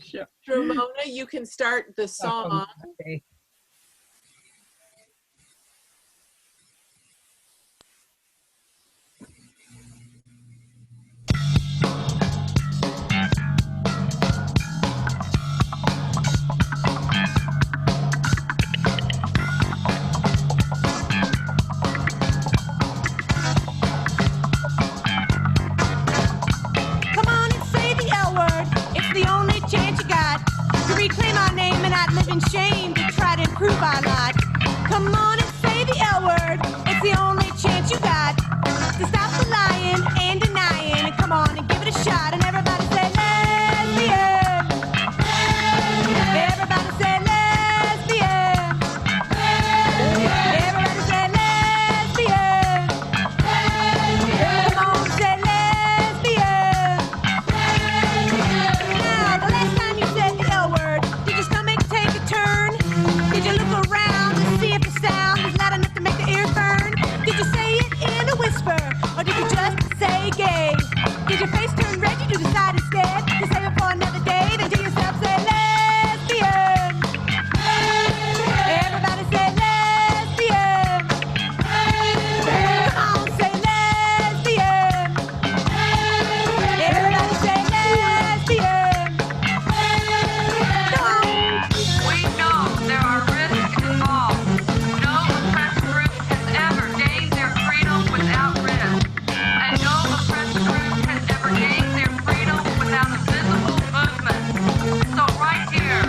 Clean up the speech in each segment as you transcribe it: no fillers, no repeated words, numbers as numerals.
Sure. Ramona, you can start the song. Okay. Come on and say the L word. It's the only chance you got to reclaim our name and not live in shame to try to improve our lot. Come on and say the L word. It's the only chance you got to stop the lying and denying. And come on and give it a shot. And everybody say lesbian. Everybody say lesbian. Everybody say lesbian. Come on, say lesbian. Now, the last time you said the L word, did your stomach take a turn? Did you look around to see if the sound was loud enough to make the ears burn? Did you say it in a whisper, or did you just say gay? Did your face turn red? Did you decide instead to save it for another day? Then to yourself say lesbian. Everybody say lesbian. Come on, say lesbian. Everybody say lesbian. Come on. We know there are risks involved. No oppressed group has ever gained their freedom without risk. And no oppressed group has ever gained their freedom without a visible movement. So right here,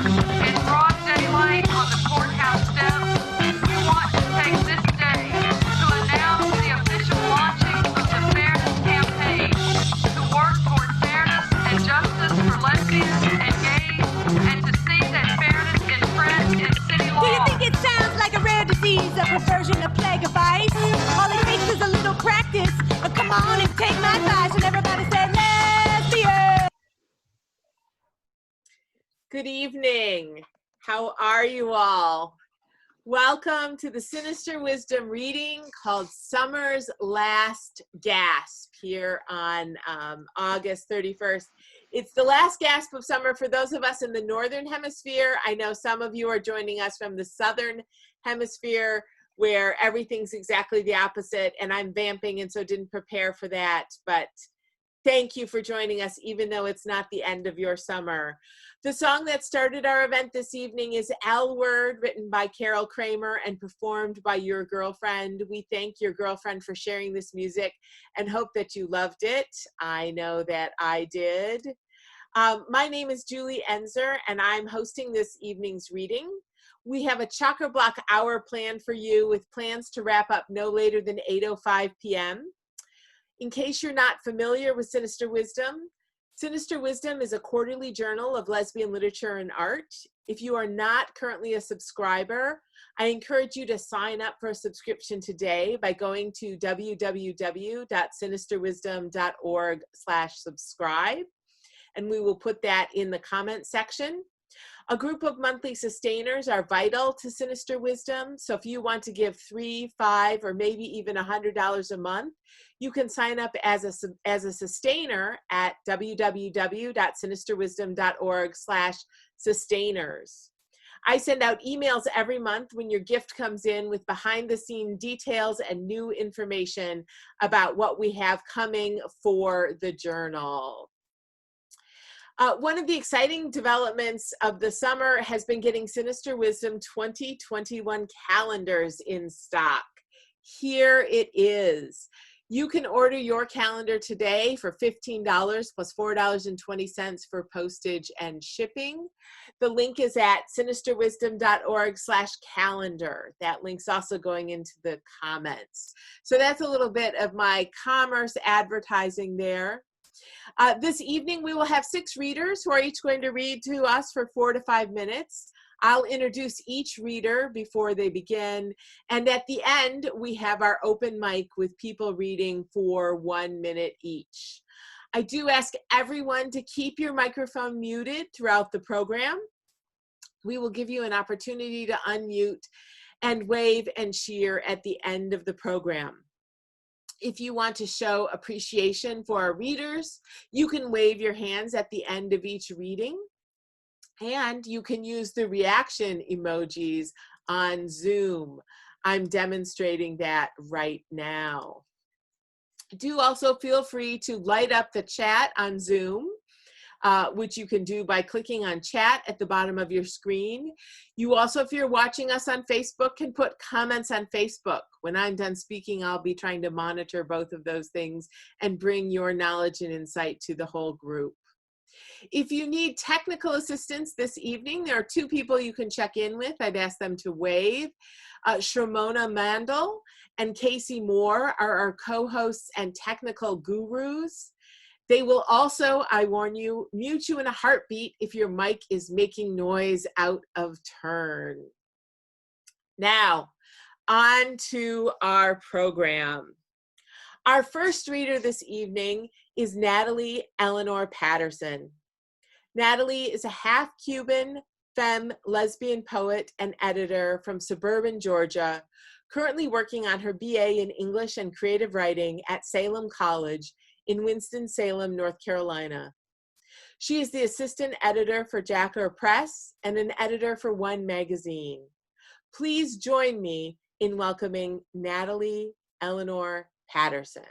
in broad daylight on the courthouse steps, we want to take this day to announce the official launching of the Fairness Campaign to work toward fairness and justice for lesbians and gays, and to see that fairness entrenched in city Do you law. think it sounds like a rare disease, a perversion, a plague of vice? All it takes is a little practice. Come on and take my advice, and everybody say lesbian. Good evening. How are you all? Welcome to the Sinister Wisdom reading called Summer's Last Gasp here on August 31st. It's the last gasp of summer for those of us in the Northern Hemisphere. I know some of you are joining us from the Southern Hemisphere where everything's exactly the opposite, and I'm vamping and so didn't prepare for that, but thank you for joining us even though it's not the end of your summer. The song that started our event this evening is L Word, written by Carol Kramer and performed by Your Girlfriend. We thank Your Girlfriend for sharing this music and hope that you loved it. I know that I did. My name is Julie Enzer and I'm hosting this evening's reading. We have a chakra block hour planned for you with plans to wrap up no later than 8:05 p.m. In case you're not familiar with Sinister Wisdom is a quarterly journal of lesbian literature and art. If you are not currently a subscriber, I encourage you to sign up for a subscription today by going to www.sinisterwisdom.org/subscribe, and we will put that in the comment section. A group of monthly sustainers are vital to Sinister Wisdom, so if you want to give $3, $5, or maybe even $100 a month, you can sign up as a sustainer at www.sinisterwisdom.org/sustainers. I send out emails every month when your gift comes in with behind-the-scene details and new information about what we have coming for the journal. One of the exciting developments of the summer has been getting Sinister Wisdom 2021 calendars in stock. Here it is. You can order your calendar today for $15 plus $4.20 for postage and shipping. The link is at sinisterwisdom.org/calendar. That link's also going into the comments. So that's a little bit of my commerce advertising there. This evening, we will have 6 readers who are each going to read to us for 4 to 5 minutes. I'll introduce each reader before they begin. And at the end, we have our open mic with people reading for 1 minute each. I do ask everyone to keep your microphone muted throughout the program. We will give you an opportunity to unmute and wave and cheer at the end of the program. If you want to show appreciation for our readers, you can wave your hands at the end of each reading. And you can use the reaction emojis on Zoom. I'm demonstrating that right now. Do also feel free to light up the chat on Zoom, which you can do by clicking on chat at the bottom of your screen. You also, if you're watching us on Facebook, can put comments on Facebook. When I'm done speaking, I'll be trying to monitor both of those things and bring your knowledge and insight to the whole group. If you need technical assistance this evening, there are two people you can check in with. I'd ask them to wave. Shramona Mandel and Casey Moore are our co-hosts and technical gurus. They will also, I warn you, mute you in a heartbeat if your mic is making noise out of turn. Now, on to our program. Our first reader this evening is Natalie Eleanor Patterson. Natalie is a half-Cuban femme lesbian poet and editor from suburban Georgia, currently working on her BA in English and Creative Writing at Salem College in Winston-Salem, North Carolina. She is the assistant editor for Jacker Press and an editor for One Magazine. Please join me in welcoming Natalie Eleanor Patterson.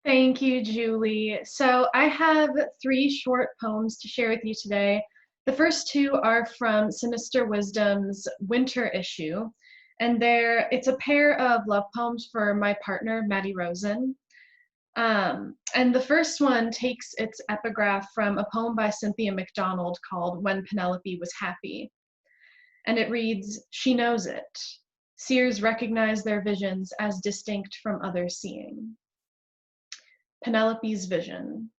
Thank you, Julie. So I have 3 short poems to share with you today. The first 2 are from Sinister Wisdom's winter issue, and it's a pair of love poems for my partner, Maddie Rosen. And the first one takes its epigraph from a poem by Cynthia MacDonald called When Penelope Was Happy. And it reads, "She knows it. Seers recognize their visions as distinct from other seeing." Penelope's vision.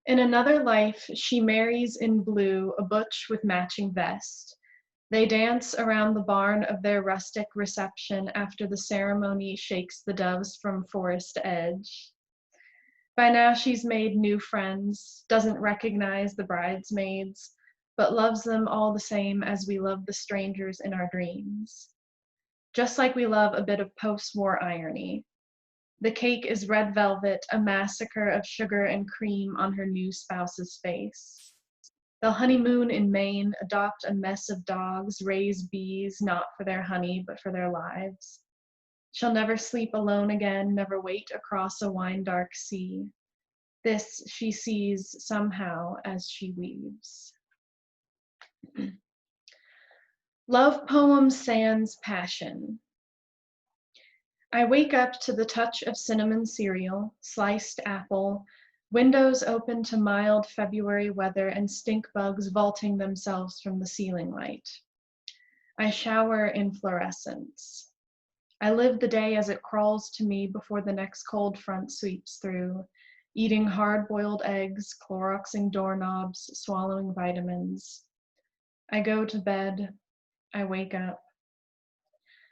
In another life, she marries in blue a butch with matching vest. They dance around the barn of their rustic reception after the ceremony shakes the doves from forest edge. By now she's made new friends, doesn't recognize the bridesmaids, but loves them all the same as we love the strangers in our dreams. Just like we love a bit of post-war irony. The cake is red velvet, a massacre of sugar and cream on her new spouse's face. They'll honeymoon in Maine, adopt a mess of dogs, raise bees, not for their honey, but for their lives. She'll never sleep alone again, never wait across a wine-dark sea. This she sees somehow as she weaves. Love poem sans passion. I wake up to the touch of cinnamon cereal, sliced apple, windows open to mild February weather and stink bugs vaulting themselves from the ceiling light. I shower in fluorescence. I live the day as it crawls to me before the next cold front sweeps through, eating hard-boiled eggs, Cloroxing doorknobs, swallowing vitamins. I go to bed. I wake up.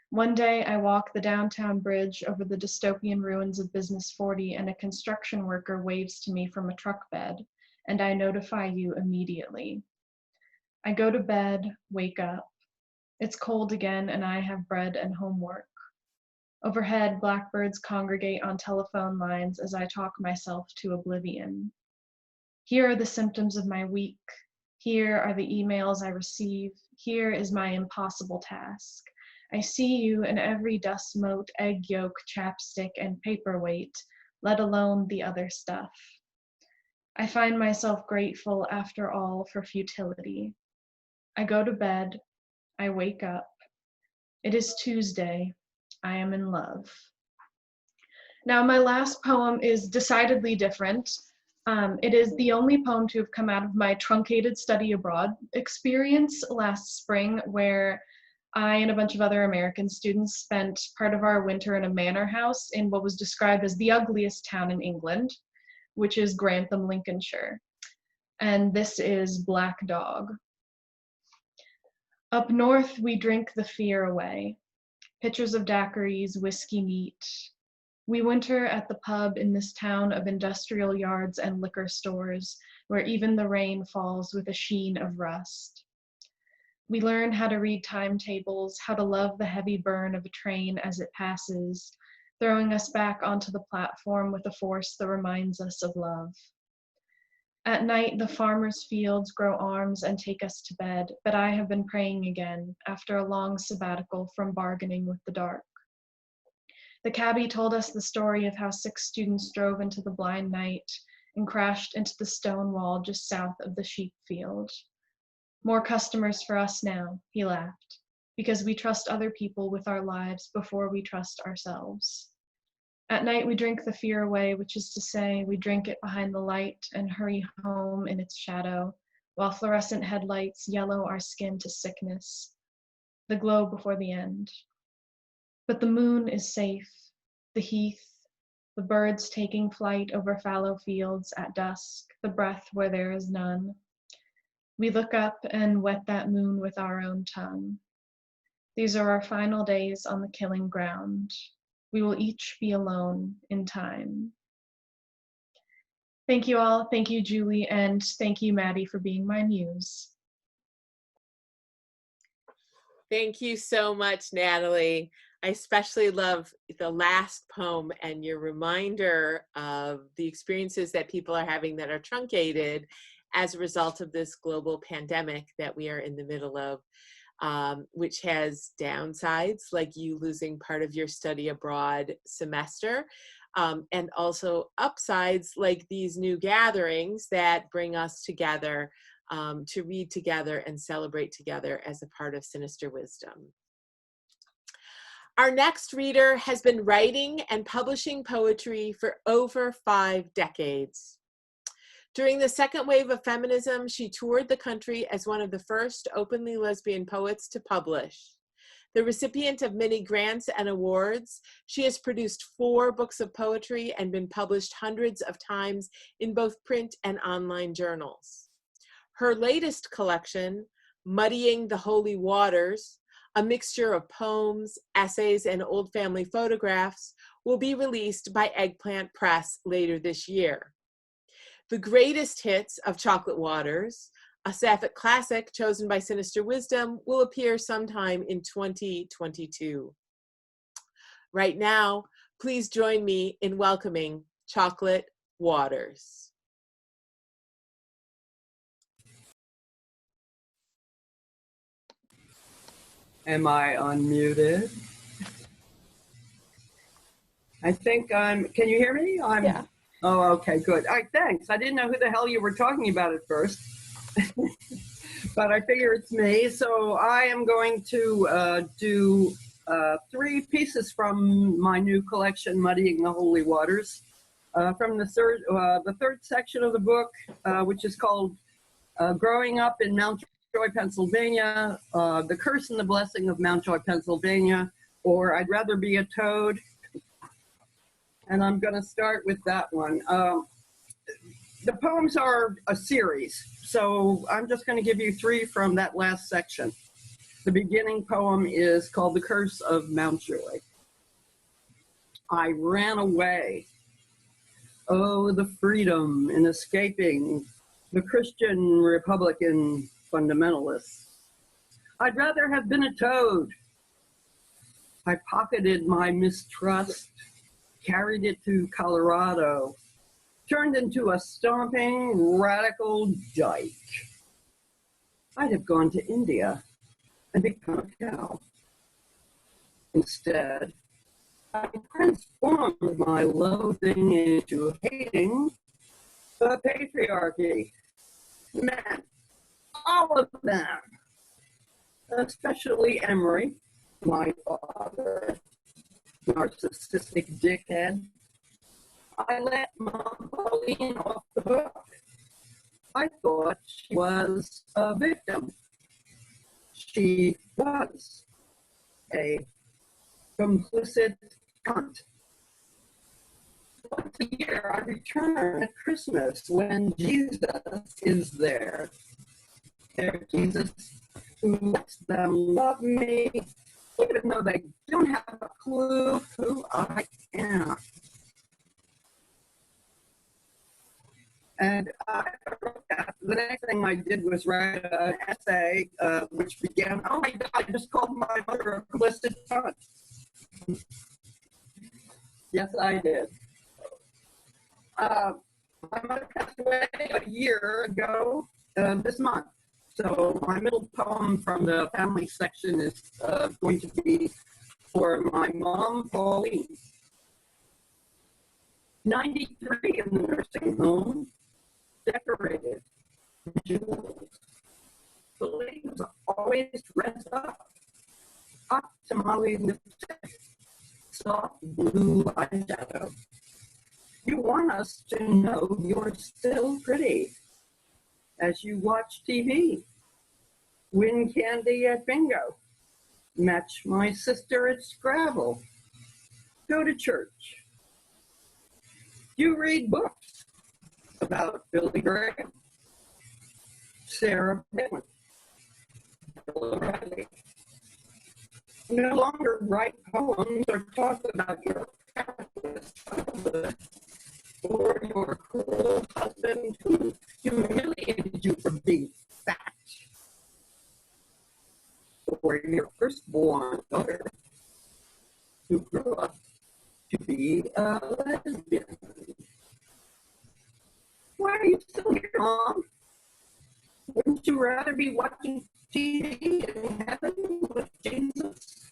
One day I walk the downtown bridge over the dystopian ruins of Business 40 and a construction worker waves to me from a truck bed, and I notify you immediately. I go to bed, wake up. It's cold again and I have bread and homework. Overhead, blackbirds congregate on telephone lines as I talk myself to oblivion. Here are the symptoms of my week. Here are the emails I receive. Here is my impossible task. I see you in every dust mote, egg yolk, chapstick, and paperweight, let alone the other stuff. I find myself grateful, after all, for futility. I go to bed. I wake up. It is Tuesday. I am in love. Now, my last poem is decidedly different. It is the only poem to have come out of my truncated study abroad experience last spring, where I and a bunch of other American students spent part of our winter in a manor house in what was described as the ugliest town in England, which is Grantham, Lincolnshire. And this is Black Dog. Up north, we drink the fear away. Pitchers of daiquiris, whiskey neat. We winter at the pub in this town of industrial yards and liquor stores, where even the rain falls with a sheen of rust. We learn how to read timetables, how to love the heavy burn of a train as it passes, throwing us back onto the platform with a force that reminds us of love. At night, the farmers' fields grow arms and take us to bed, but I have been praying again after a long sabbatical from bargaining with the dark. The cabbie told us the story of how 6 students drove into the blind night and crashed into the stone wall just south of the sheep field. More customers for us now, he laughed, because we trust other people with our lives before we trust ourselves. At night we drink the fear away, which is to say, we drink it behind the light and hurry home in its shadow, while fluorescent headlights yellow our skin to sickness, the glow before the end. But the moon is safe, the heath, the birds taking flight over fallow fields at dusk, the breath where there is none. We look up and wet that moon with our own tongue. These are our final days on the killing ground. We will each be alone in time. Thank you all. Thank you, Julie, and thank you, Maddie, for being my muse. Thank you so much, Natalie. I especially love the last poem and your reminder of the experiences that people are having that are truncated as a result of this global pandemic that we are in the middle of, which has downsides like you losing part of your study abroad semester, and also upsides like these new gatherings that bring us together to read together and celebrate together as a part of Sinister Wisdom. Our next reader has been writing and publishing poetry for over 5 decades. During the second wave of feminism, she toured the country as one of the first openly lesbian poets to publish. The recipient of many grants and awards, she has produced 4 books of poetry and been published hundreds of times in both print and online journals. Her latest collection, Muddying the Holy Waters, a mixture of poems, essays, and old family photographs, will be released by Eggplant Press later this year. The greatest hits of Chocolate Waters, a sapphic classic chosen by Sinister Wisdom, will appear sometime in 2022. Right now, please join me in welcoming Chocolate Waters. Am I unmuted? I think can you hear me? Yeah. Oh, okay, good. All right, thanks. I didn't know who the hell you were talking about at first, but I figure it's me. So I am going to do 3 pieces from my new collection, Muddying the Holy Waters, from the third section of the book, which is called Growing Up in Mountjoy, Pennsylvania, The Curse and the Blessing of Mountjoy, Pennsylvania, or I'd Rather Be a Toad. And I'm going to start with that one. The poems are a series, so I'm just going to give you 3 from that last section. The beginning poem is called The Curse of Mountjoy. I ran away. Oh, the freedom in escaping the Christian Republican fundamentalists. I'd rather have been a toad. I pocketed my mistrust, carried it to Colorado, turned into a stomping radical dyke. I'd have gone to India and become a cow. Instead, I transformed my loathing into hating the patriarchy. Men, all of them, especially Emery, my father, narcissistic dickhead. I let Mom Pauline off the hook. I thought she was a victim. She was a complicit cunt. Once a year I return at Christmas when Jesus is there. There's Jesus who lets them love me, even though they don't have a clue who I am. And the next thing I did was write an essay which began, oh my God, I just called my mother a complicit cunt. Yes, I did. My mother passed away a year ago this month. So my middle poem from the family section is going to be for my mom, Pauline. 93 in the nursing home, decorated, jewels. Pauline was always dressed up to Molly lipstick, soft blue eyeshadow. You want us to know you're still pretty as you watch TV, win candy at bingo, match my sister at Scrabble, go to church. You read books about Billy Graham, Sarah Palin, Bill O'Reilly. No longer write poems or talk about your childhood or your cruel husband who humiliated you for being fat, or your firstborn daughter who grew up to be a lesbian. Why are you still here, Mom? Wouldn't you rather be watching TV in heaven with Jesus?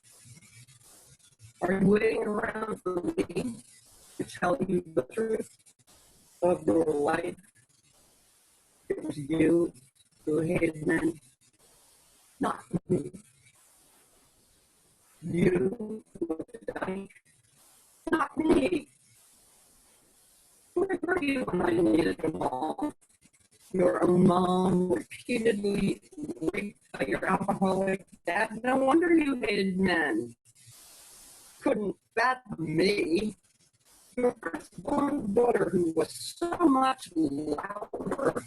Are you waiting around for me to tell you the truth of your life? It was you who hated men, not me. You who were dying, not me. Where were you when I needed a mom? Your own mom repeatedly raped by your alcoholic dad. No wonder you hated men. Couldn't fathom me. Your firstborn daughter, who was so much louder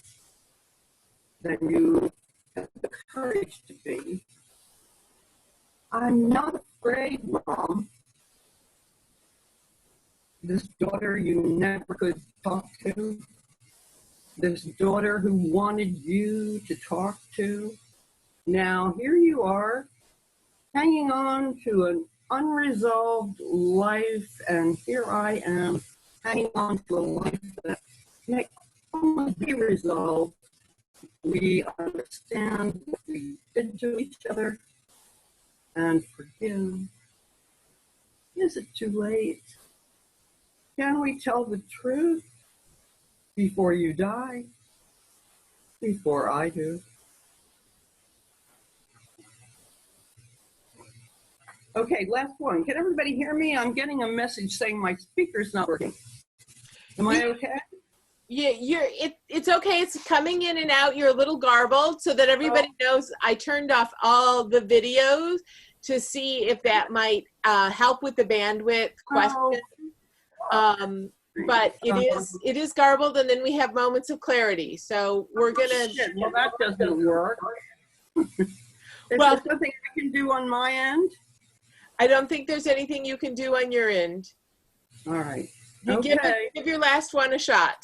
than you had the courage to be. I'm not afraid, Mom. This daughter you never could talk to, this daughter who wanted you to talk to. Now here you are, hanging on to an unresolved life, and here I am, hanging on to a life that may only be resolved. We understand what we did to each other and forgive. Is it too late? Can we tell the truth before you die? Before I do. Okay, last one. Can everybody hear me? I'm getting a message saying my speaker's not working. Am I okay? Yeah, it's okay. It's coming in and out. You're a little garbled, so that everybody knows I turned off all the videos to see if that might help with the bandwidth question. But it is garbled, and then we have moments of clarity. So we're gonna. Well, that doesn't work. Is there something I can do on my end? I don't think there's anything you can do on your end. All right. You give your last one a shot.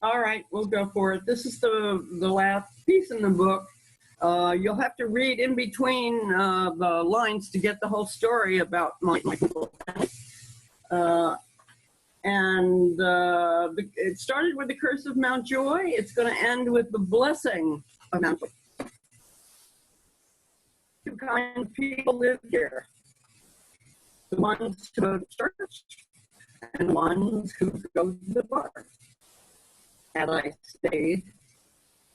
All right, we'll go for it. This is the last piece in the book. You'll have to read in between the lines to get the whole story about my people. It started with the curse of Mount Joy. It's going to end with the blessing of Mount Joy. Two kinds of people live here. The ones who go to church and ones who go to the bar. Had I stayed,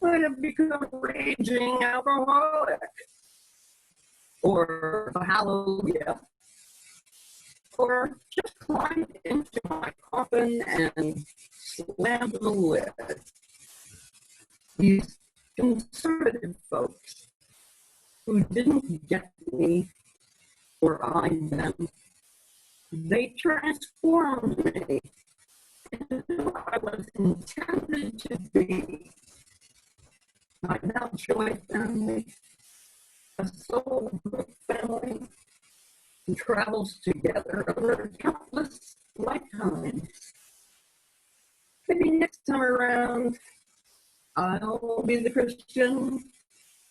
I'd have become a raging alcoholic. Or a hallelujah. Or just climbed into my coffin and slammed the lid. These conservative folks who didn't get me or I them, they transformed me into who I was intended to be. My Mount Joy family, a soul group family, who travels together over countless lifetimes. Maybe next time around, I'll be the Christian,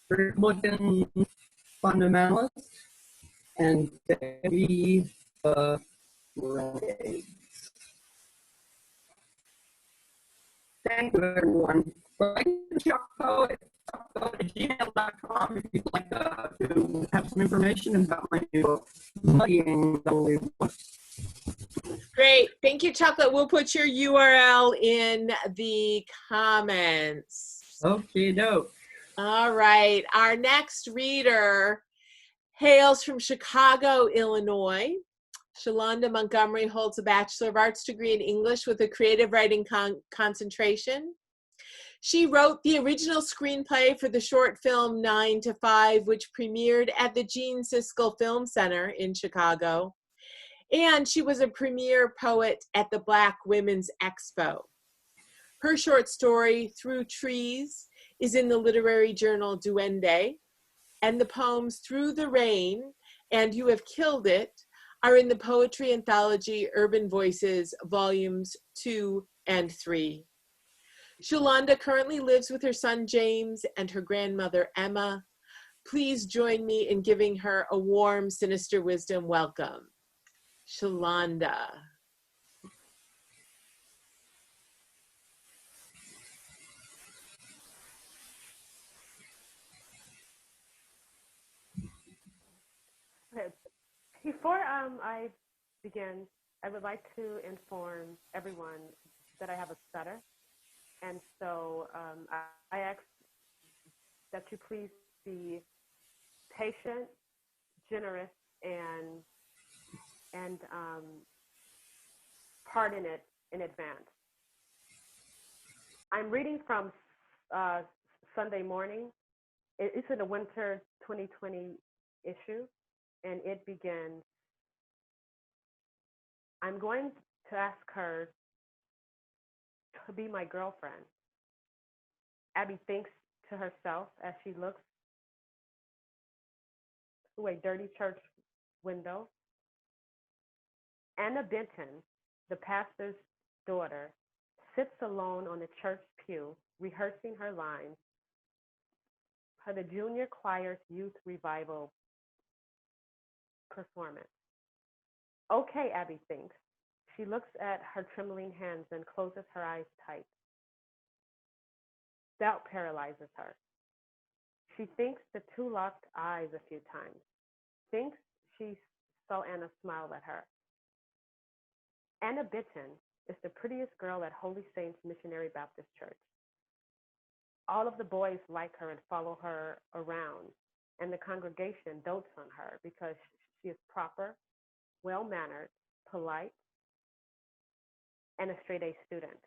Republican fundamentalist, and be the renegades. Thank you, everyone. Write to chuckpoet@gmail.com if you'd like to have some information about my new book, Muddying the Great. Thank you, Chocolate. We'll put your URL in the comments. Okay, dope. All right. Our next reader hails from Chicago, Illinois. Shalonda Montgomery holds a Bachelor of Arts degree in English with a creative writing concentration. She wrote the original screenplay for the short film 9 to 5, which premiered at the Gene Siskel Film Center in Chicago. And she was a premier poet at the Black Women's Expo. Her short story, Through Trees, is in the literary journal Duende, and the poems Through the Rain and You Have Killed It are in the poetry anthology Urban Voices, volumes 2 and 3. Shalonda currently lives with her son James and her grandmother Emma. Please join me in giving her a warm Sinister Wisdom welcome. Shalonda. Before I begin, I would like to inform everyone that I have a stutter, and so I ask that you please be patient, generous, and pardon it in advance. I'm reading from Sunday morning. It's in the winter 2020 issue, and it begins, I'm going to ask her to be my girlfriend. Abby thinks to herself as she looks through a dirty church window. Anna Benton, the pastor's daughter, sits alone on the church pew, rehearsing her lines for the junior choir's youth revival performance. Okay, Abby thinks. She looks at her trembling hands and closes her eyes tight. Doubt paralyzes her. She thinks the two locked eyes a few times. Thinks she saw Anna smile at her. Anna Benton is the prettiest girl at Holy Saints Missionary Baptist Church. All of the boys like her and follow her around, and the congregation dotes on her because she is proper, well-mannered, polite, and a straight-A student.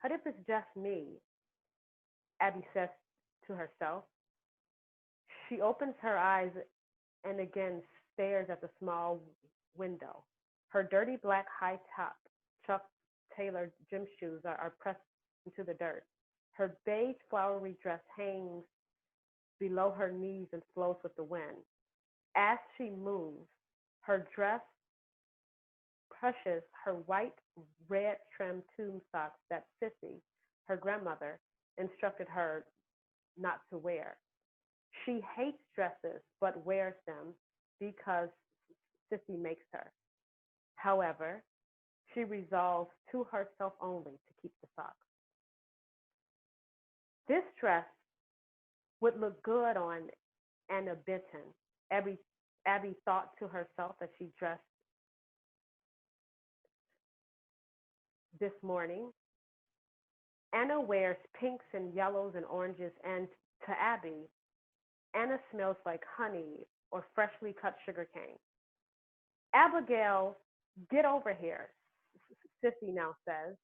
What if it's just me? Abby says to herself. She opens her eyes and again stares at the small window. Her dirty black high-top Chuck Taylor gym shoes are pressed into the dirt. Her beige flowery dress hangs below her knees and flows with the wind. As she moves, her dress brushes her white, red trimmed tomb socks that Sissy, her grandmother, instructed her not to wear. She hates dresses but wears them because Sissy makes her. However, she resolves to herself only to keep the socks. This dress would look good on Anna Benton, Abby thought to herself as she dressed this morning. Anna wears pinks and yellows and oranges, and to Abby, Anna smells like honey or freshly cut sugarcane. Abigail, get over here, Sissy now says.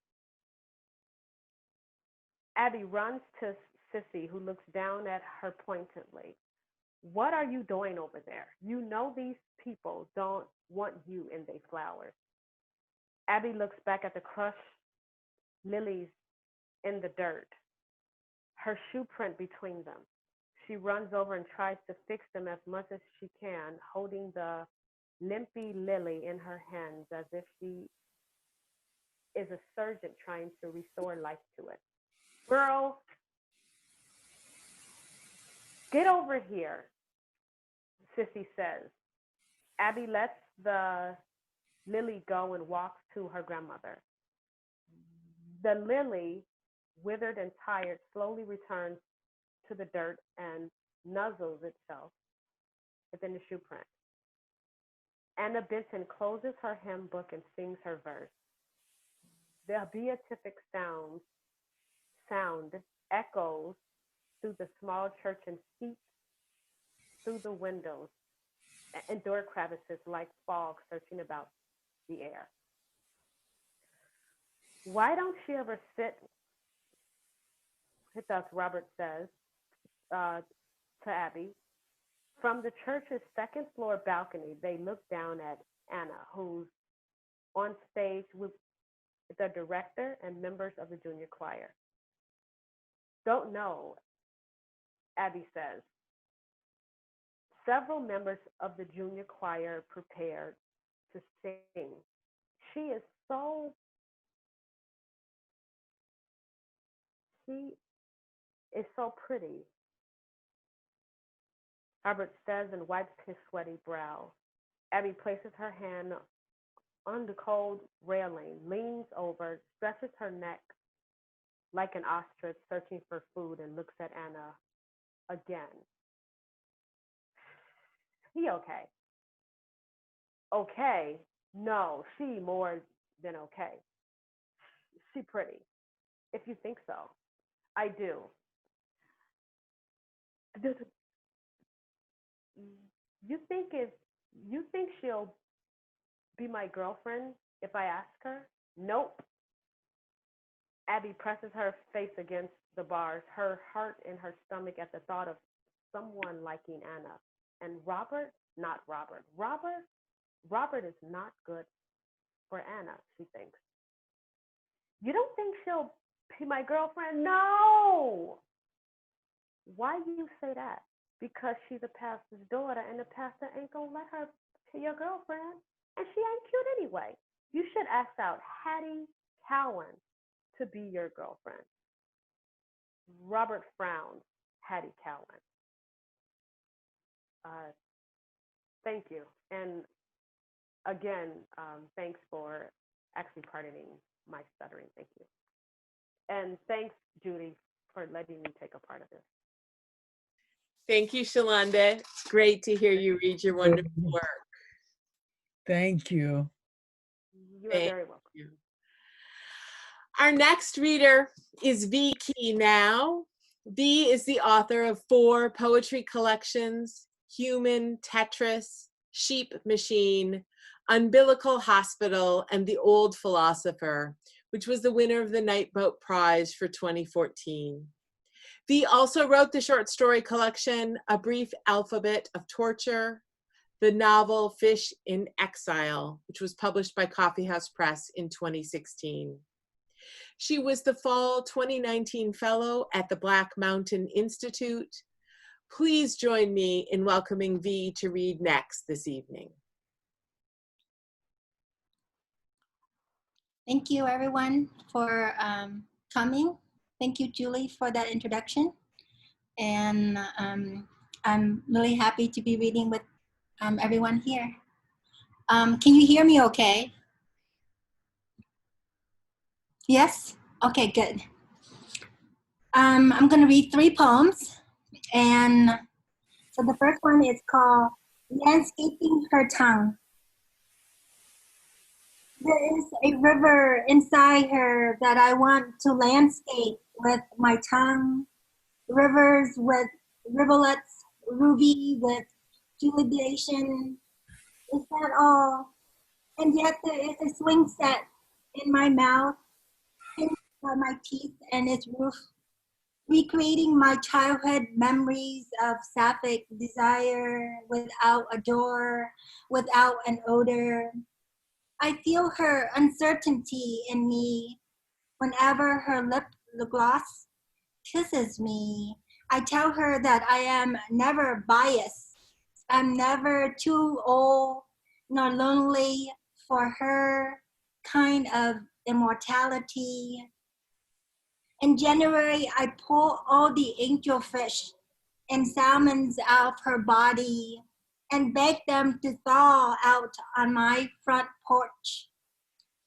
Abby runs to Sissy, who looks down at her pointedly. What are you doing over there? You know these people don't want you in their flowers. Abby looks back at the crushed lilies in the dirt, her shoe print between them. She runs over and tries to fix them as much as she can, holding the limpy lily in her hands as if she is a surgeon trying to restore life to it. Girl, get over here, Sissy says. Abby lets the Lily go and walks to her grandmother. The lily, withered and tired, slowly returns to the dirt and nuzzles itself within the shoe print. Anna Benton closes her hymn book and sings her verse. The beatific sound echoes through the small church and seeps through the windows and door crevices like fog searching about the air. Why don't she ever sit with us, Robert says to Abby. From the church's second floor balcony, they look down at Anna, who's on stage with the director and members of the junior choir. Don't know, Abby says. Several members of the junior choir prepared to sing. She is so pretty, Robert says and wipes his sweaty brow. Abby places her hand on the cold railing, leans over, stretches her neck like an ostrich searching for food, and looks at Anna again. He okay? Okay? No, she more than okay. She pretty, if you think so. I do. You think she'll be my girlfriend if I ask her? Nope. Abby presses her face against the bars, her heart in her stomach at the thought of someone liking Anna. And Robert is not good for Anna, she thinks. You don't think she'll be my girlfriend? No! Why do you say that? Because she's a pastor's daughter, and the pastor ain't gonna let her be your girlfriend. And she ain't cute anyway. You should ask out Hattie Cowan to be your girlfriend. Robert frowns. Hattie Cowan. Thank you. And again, thanks for actually pardoning my stuttering. Thank you. And thanks, Judy, for letting me take a part of this. Thank you, Shalonda. It's great to hear you read your wonderful work. Thank you. You are very welcome. You. Our next reader is V. Key Now. V is the author of 4 poetry collections: Human, Tetris, Sheep Machine, Umbilical Hospital, and The Old Philosopher, which was the winner of the Nightboat Prize for 2014. V also wrote the short story collection, A Brief Alphabet of Torture, the novel Fish in Exile, which was published by Coffeehouse Press in 2016. She was the Fall 2019 Fellow at the Black Mountain Institute. Please join me in welcoming V to read next this evening. Thank you, everyone, for coming. Thank you, Julie, for that introduction. And I'm really happy to be reading with everyone here. Can you hear me okay? Yes? Okay, good. I'm going to read 3 poems. And so the first one is called Landscaping Her Tongue. There is a river inside her that I want to landscape with my tongue. Rivers with rivulets, ruby with jubilation. Is that all? And yet there is a swing set in my mouth, pinched by my teeth and its roof, recreating my childhood memories of sapphic desire without a door, without an odor. I feel her uncertainty in me whenever her lip gloss kisses me. I tell her that I am never biased. I'm never too old nor lonely for her kind of immortality. In January, I pull all the angelfish and salmons out of her body and beg them to thaw out on my front porch.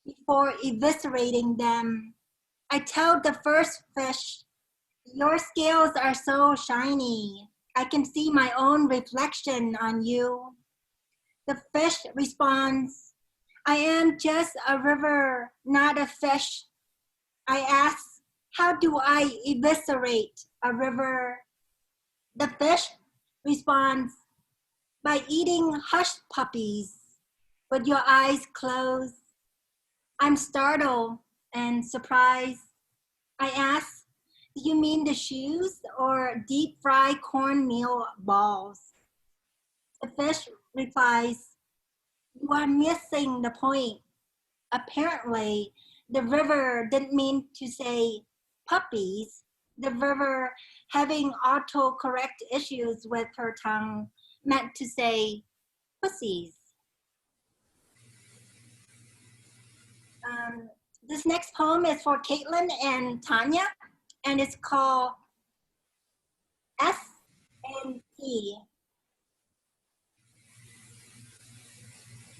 Before eviscerating them, I tell the first fish, your scales are so shiny. I can see my own reflection on you. The fish responds, I am just a river, not a fish. I ask, how do I eviscerate a river? The fish responds, by eating hush puppies with your eyes closed. I'm startled and surprised. I ask, do you mean the shoes or deep fried cornmeal balls? The fish replies, you are missing the point. Apparently, the river didn't mean to say puppies. The river, having autocorrect issues with her tongue, meant to say pussies. This next poem is for Caitlin and Tanya, and it's called S and P.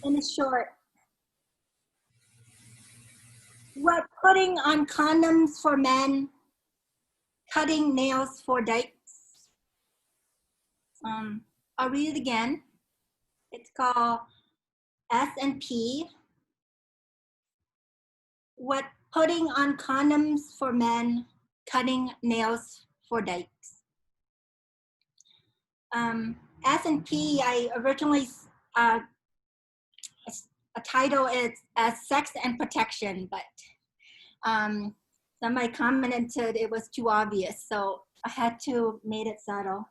And it's short. What putting on condoms for men, cutting nails for dykes. I'll read it again. It's called S and P. What putting on condoms for men, cutting nails for dykes. S and P, I originally, a title is as Sex and Protection, but somebody commented it was too obvious, so I had to make it subtle.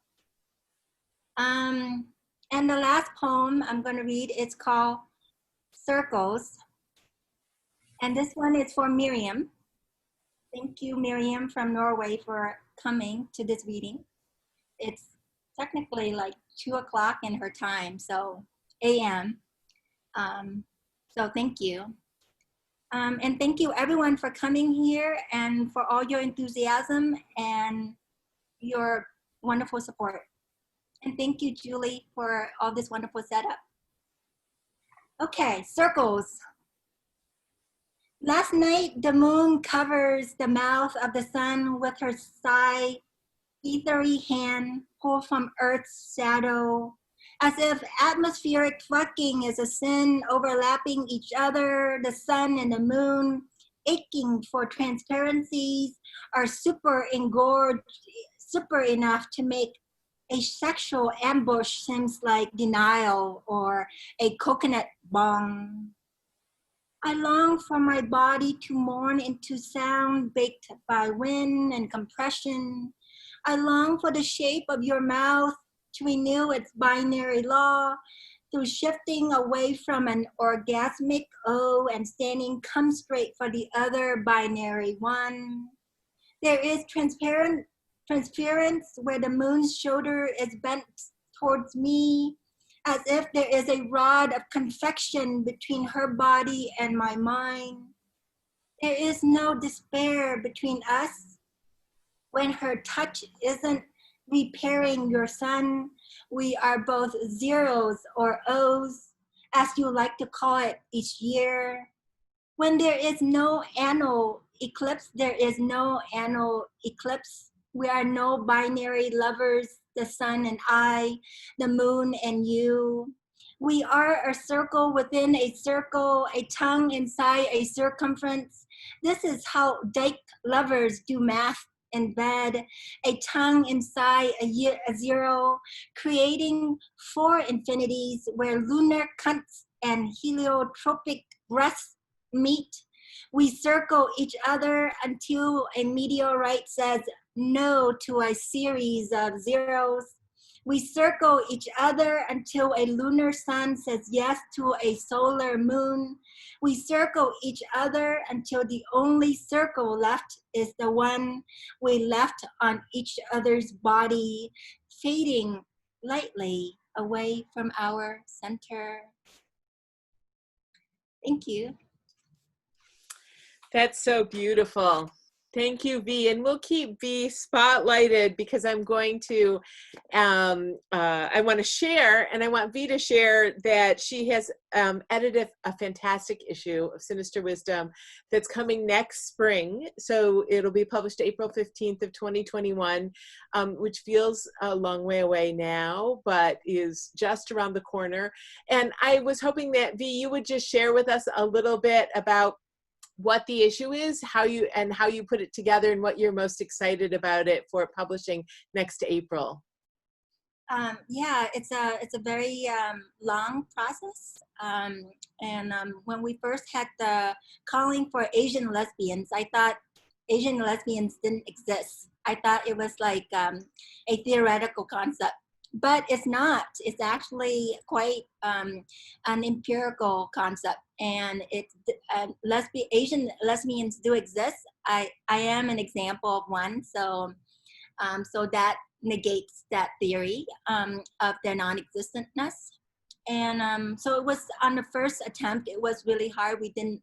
And the last poem I'm going to read is called Circles. And this one is for Miriam. Thank you, Miriam from Norway, for coming to this reading. It's technically like 2 o'clock in her time, so a.m. So thank you. And thank you everyone for coming here and for all your enthusiasm and your wonderful support. And thank you, Julie, for all this wonderful setup. Okay, circles. Last night, the moon covers the mouth of the sun with her sigh, ethery hand pulled from Earth's shadow, as if atmospheric fucking is a sin overlapping each other. The sun and the moon, aching for transparencies, are super engorged, super enough to make a sexual ambush seems like denial or a coconut bong. I long for my body to mourn into sound baked by wind and compression. I long for the shape of your mouth to renew its binary law through shifting away from an orgasmic O and standing come straight for the other binary one. There is transparence where the moon's shoulder is bent towards me, as if there is a rod of confection between her body and my mind. There is no despair between us. When her touch isn't repairing your sun, we are both zeros or O's, as you like to call it each year. When there is no annual eclipse, there is no annual eclipse. We are no binary lovers, the sun and I, the moon and you. We are a circle within a circle, a tongue inside a circumference. This is how dyke lovers do math in bed, a tongue inside a zero, creating 4 infinities where lunar cunts and heliotropic breasts meet. We circle each other until a meteorite says no to a series of zeros. We circle each other until a lunar sun says yes to a solar moon. We circle each other until the only circle left is the one we left on each other's body, fading lightly away from our center. Thank you. That's so beautiful. Thank you, V. And we'll keep V spotlighted because I'm going to, I want to share, and I want V to share that she has edited a fantastic issue of Sinister Wisdom that's coming next spring. So it'll be published April 15th of 2021, which feels a long way away now, but is just around the corner. And I was hoping that, V, you would just share with us a little bit about what the issue is, how you put it together, and what you're most excited about it for publishing next April. Yeah, it's a very long process. When we first had the calling for Asian lesbians, I thought Asian lesbians didn't exist. I thought it was like a theoretical concept. But it's not. It's actually quite an empirical concept, and it's Asian lesbians do exist. I am an example of one, so so that negates that theory of their non-existentness. And so it was on the first attempt. It was really hard. We didn't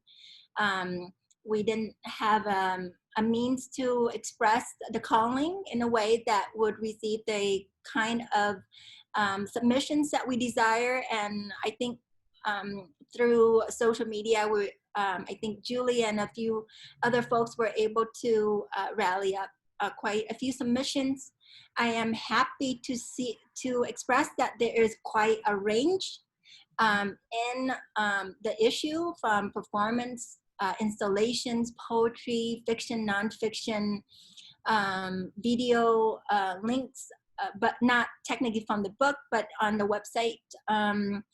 have a means to express the calling in a way that would receive the kind of submissions that we desire. And I think through social media, I think Julie and a few other folks were able to rally up quite a few submissions. I am happy to express that there is quite a range in the issue, from performance, installations, poetry, fiction, nonfiction, video links, but not technically from the book, but on the website. And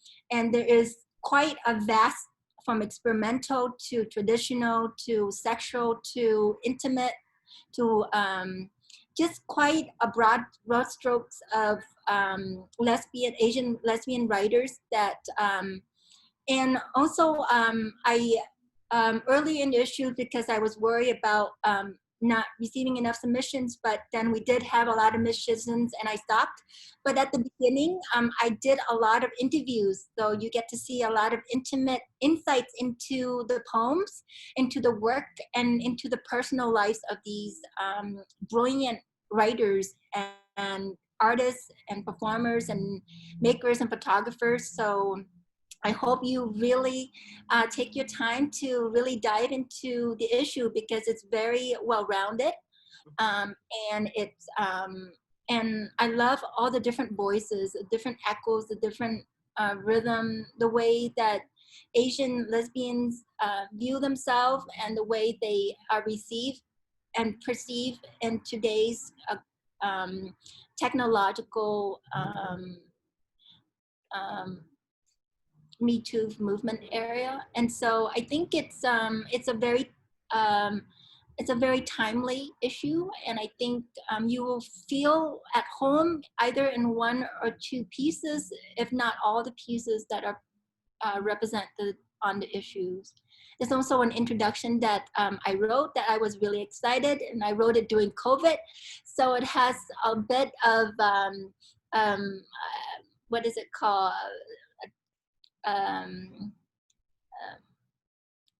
there is quite a vast, from experimental to traditional to sexual to intimate to just quite a broad strokes of Asian lesbian writers that, and also I early in the issue, because I was worried about not receiving enough submissions, but then we did have a lot of submissions and I stopped. But at the beginning, I did a lot of interviews. So you get to see a lot of intimate insights into the poems, into the work, and into the personal lives of these brilliant writers and artists and performers and makers and photographers. So I hope you really take your time to really dive into the issue, because it's very well-rounded, and it's and I love all the different voices, the different echoes, the different rhythm, the way that Asian lesbians view themselves, and the way they are received and perceived in today's technological Me Too movement area. And so I think it's a very timely issue, and I think you will feel at home either in one or two pieces, if not all the pieces that are represented on the issues. There's also an introduction that I wrote that I was really excited, and I wrote it during COVID. So it has a bit of, what is it called?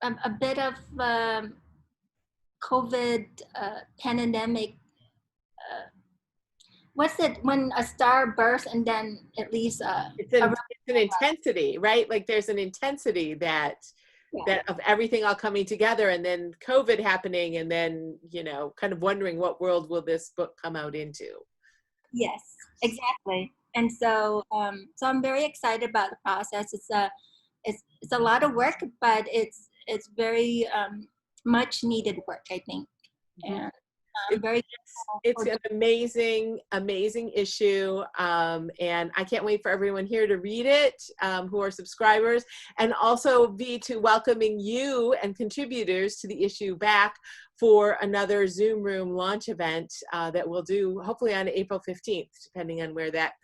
A bit of COVID pandemic. What's it when a star bursts and then it leaves it's an intensity, right? Like there's an intensity that of everything all coming together, and then COVID happening, and then, you know, kind of wondering what world will this book come out into. Yes, exactly. And so so I'm very excited about the process. It's a lot of work, but it's very much needed work, I think. And it's an amazing issue, and I can't wait for everyone here to read it, who are subscribers, and also to welcoming you and contributors to the issue back for another Zoom Room launch event that we'll do hopefully on April 15th, depending on where that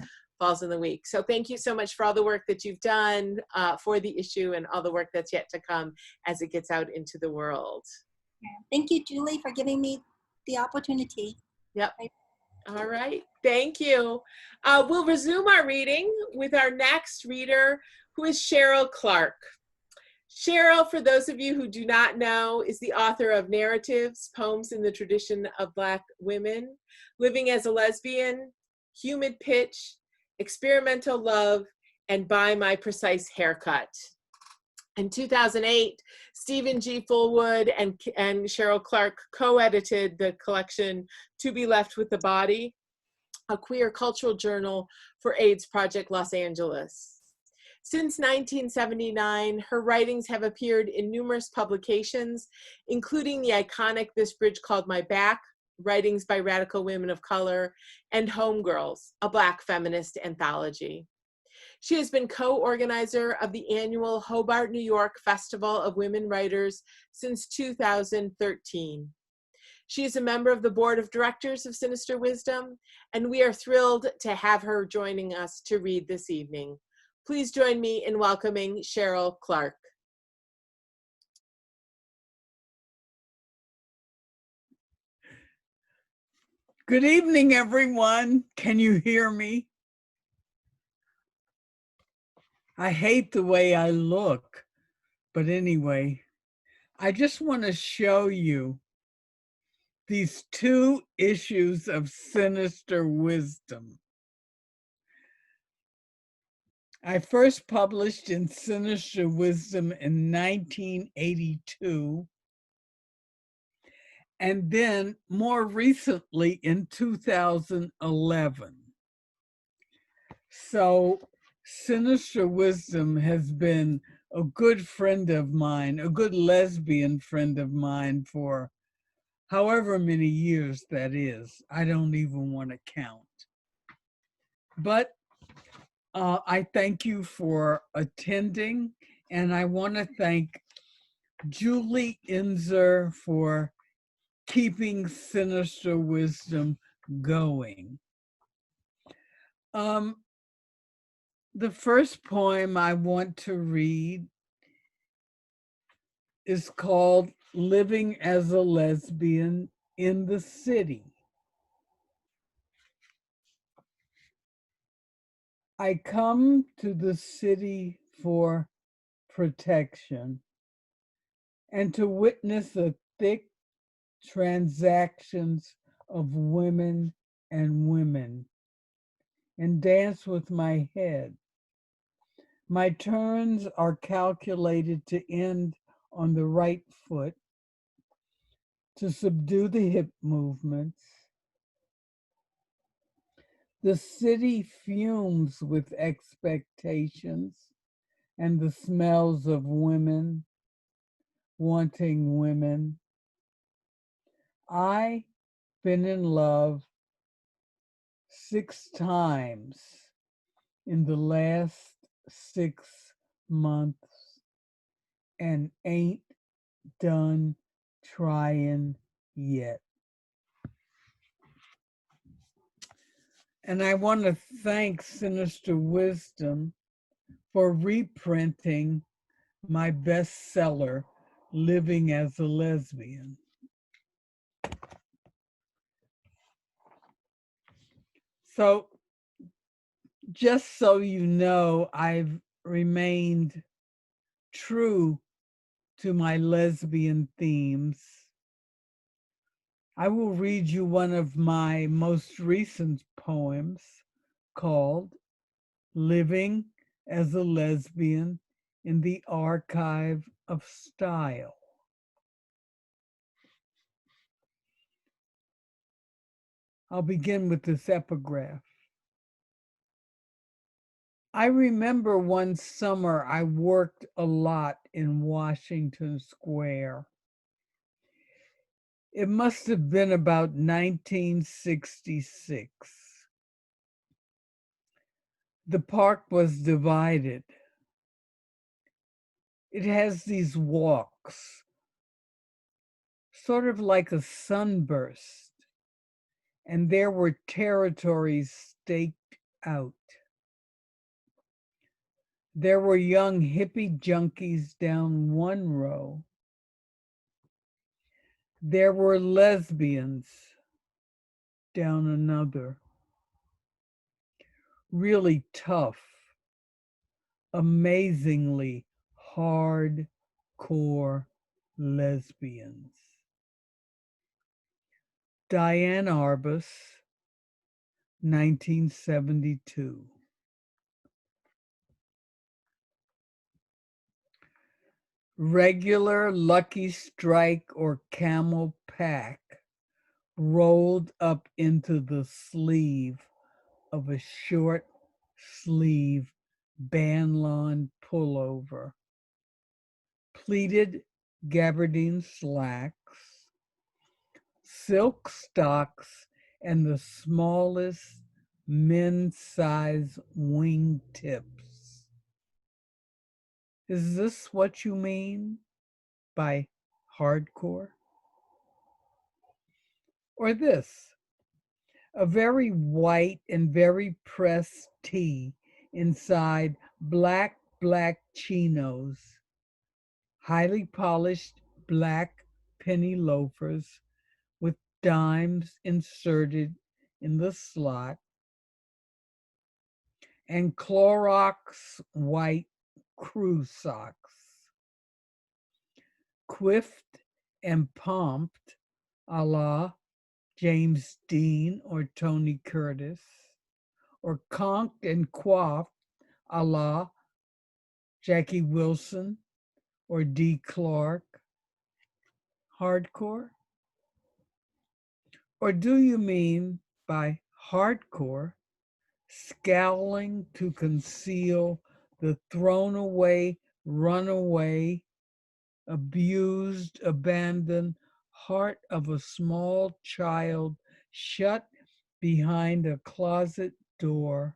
falls in the week. So thank you so much for all the work that you've done for the issue, and all the work that's yet to come as it gets out into the world. Thank you, Julie, for giving me the opportunity. Yep. All right. Thank you. We'll resume our reading with our next reader, who is Cheryl Clark. Cheryl, for those of you who do not know, is the author of Narratives, Poems in the Tradition of Black Women, Living as a Lesbian, Humid Pitch, Experimental Love, and By My Precise Haircut. In 2008, Stephen G. Fullwood and Cheryl Clark co-edited the collection To Be Left with the Body, a queer cultural journal for AIDS Project Los Angeles. Since 1979, her writings have appeared in numerous publications, including the iconic This Bridge Called My Back, Writings by Radical Women of Color, and Homegirls, a Black feminist anthology. She has been co-organizer of the annual Hobart, New York Festival of Women Writers since 2013. She is a member of the board of directors of Sinister Wisdom, and we are thrilled to have her joining us to read this evening. Please join me in welcoming Cheryl Clark. Good evening, everyone. Can you hear me? I hate the way I look, but anyway, I just want to show you these 2 issues of Sinister Wisdom. I first published in Sinister Wisdom in 1982, and then more recently in 2011. So Sinister Wisdom has been a good friend of mine, a good lesbian friend of mine for however many years that is. I don't even want to count. But I thank you for attending, and I want to thank Julie Inzer for keeping Sinister Wisdom going. The first poem I want to read is called Living as a Lesbian in the City. I come to the city for protection and to witness the thick transactions of women and women and dance with my head. My turns are calculated to end on the right foot, to subdue the hip movements. The city fumes with expectations and the smells of women wanting women. I've been in love 6 times in the last 6 months and ain't done trying yet. And I want to thank Sinister Wisdom for reprinting my bestseller, Living as a Lesbian. So, just so you know, I've remained true to my lesbian themes. I will read you one of my most recent poems called Living as a Lesbian in the Archive of Style. I'll begin with this epigraph. I remember one summer I worked a lot in Washington Square. It must have been about 1966. The park was divided. It has these walks, sort of like a sunburst, and there were territories staked out. There were young hippie junkies down one row. There were lesbians down another. Really tough, amazingly hard hardcore lesbians. Diane Arbus, 1972. Regular Lucky Strike or Camel Pack rolled up into the sleeve of a short sleeve banlon pullover. Pleated gabardine slacks, silk stocks, and the smallest men's size wingtips. Is this what you mean by hardcore? Or this, a very white and very pressed tee inside black chinos, highly polished black penny loafers with dimes inserted in the slot, and Clorox white crew socks. Quiffed and pumped a la James Dean or Tony Curtis, or conked and coiffed a la Jackie Wilson or Dee Clark. Hardcore? Or do you mean by hardcore scowling to conceal the thrown away, runaway, abused, abandoned heart of a small child shut behind a closet door,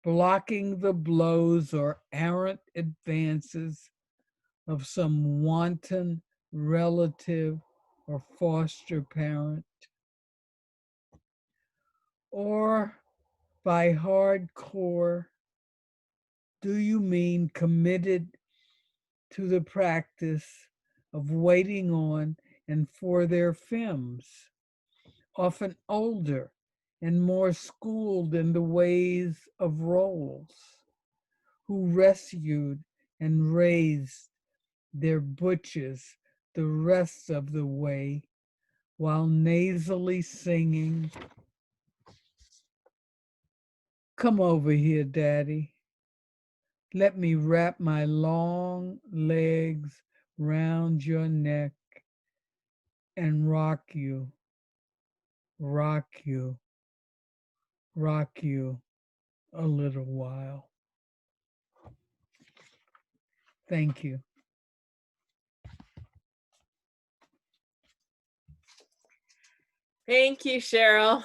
blocking the blows or errant advances of some wanton relative or foster parent? Or by hardcore, do you mean committed to the practice of waiting on and for their femmes, often older and more schooled in the ways of roles, who rescued and raised their butches the rest of the way while nasally singing, "Come over here, Daddy. Let me wrap my long legs round your neck and rock you, rock you, rock you a little while." Thank you. Thank you, Cheryl.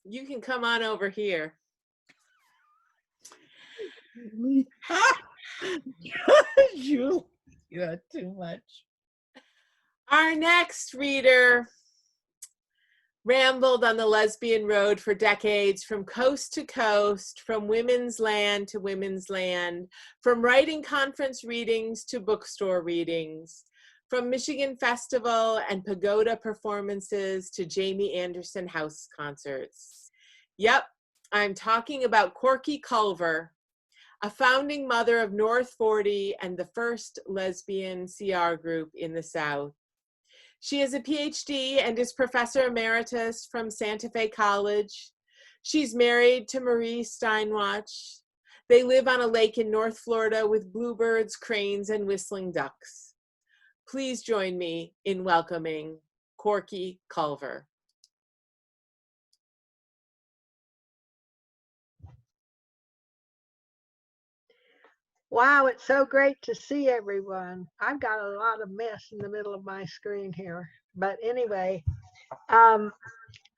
You can come on over here. Julie, you're too much. Our next reader rambled on the lesbian road for decades, from coast to coast, from women's land to women's land, from writing conference readings to bookstore readings, from Michigan Festival and pagoda performances to Jamie Anderson house concerts. Yep, I'm talking about Corki Culver, a founding mother of North 40 and the first lesbian CR group in the South. She has a PhD and is professor emeritus from Santa Fe College. She's married to Marie Steinwatch. They live on a lake in North Florida with bluebirds, cranes, and whistling ducks. Please join me in welcoming Corki Culver. Wow, it's so great to see everyone. I've got a lot of mess in the middle of my screen here. But anyway,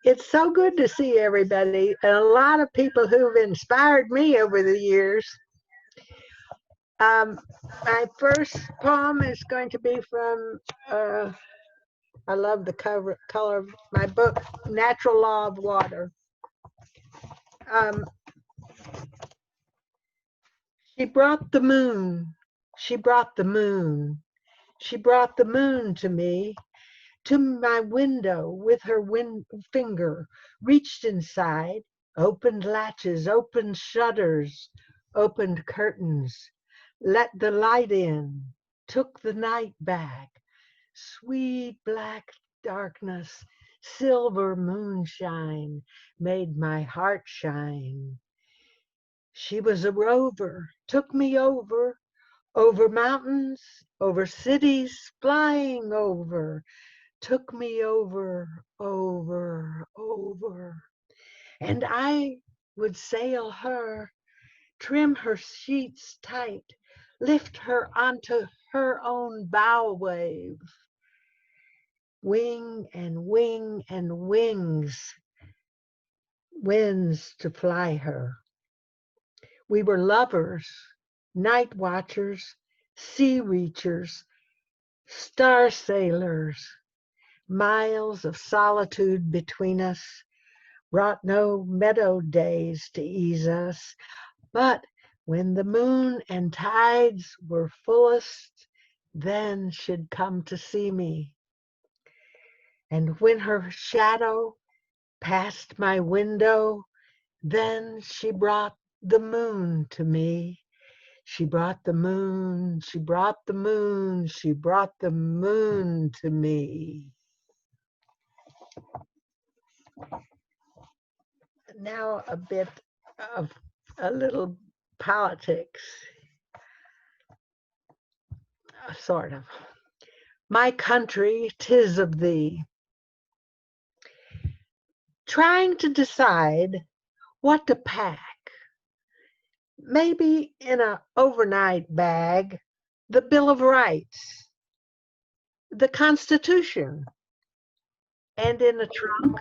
it's so good to see everybody and a lot of people who've inspired me over the years. My first poem is going to be from, I love the color of my book, Natural Law of Water. She brought the moon, she brought the moon, she brought the moon to me, to my window with her finger, reached inside, opened latches, opened shutters, opened curtains, let the light in, took the night back. Sweet black darkness, silver moonshine made my heart shine. She was a rover, took me over mountains, over cities, flying over, took me over. And I would sail her, trim her sheets tight, lift her onto her own bow wave. Wing and wing and wings, winds to fly her. We were lovers, night watchers, sea reachers, star sailors. Miles of solitude between us brought no meadow days to ease us. But when the moon and tides were fullest, then she'd come to see me. And when her shadow passed my window, then she brought the moon to me. She brought the moon, she brought the moon, she brought the moon to me. Now a bit of a little politics, sort of. My country, 'tis of thee. Trying to decide what to pack. Maybe in an overnight bag, the Bill of Rights, the Constitution, and in a trunk,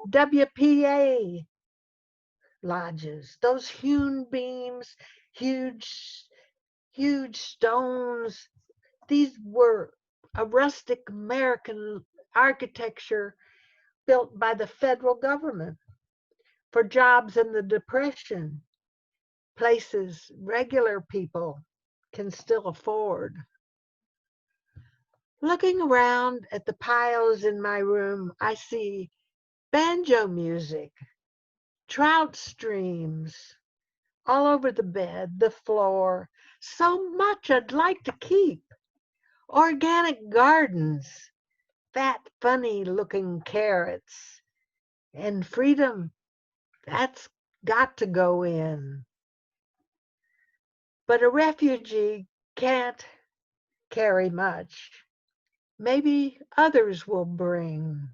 WPA lodges, those hewn beams, huge stones. These were a rustic American architecture built by the federal government for jobs in the Depression, places regular people can still afford. Looking around at the piles in my room, I see banjo music, trout streams, all over the bed, the floor, so much I'd like to keep. Organic gardens, fat, funny looking carrots, and freedom, that's got to go in. But a refugee can't carry much. Maybe others will bring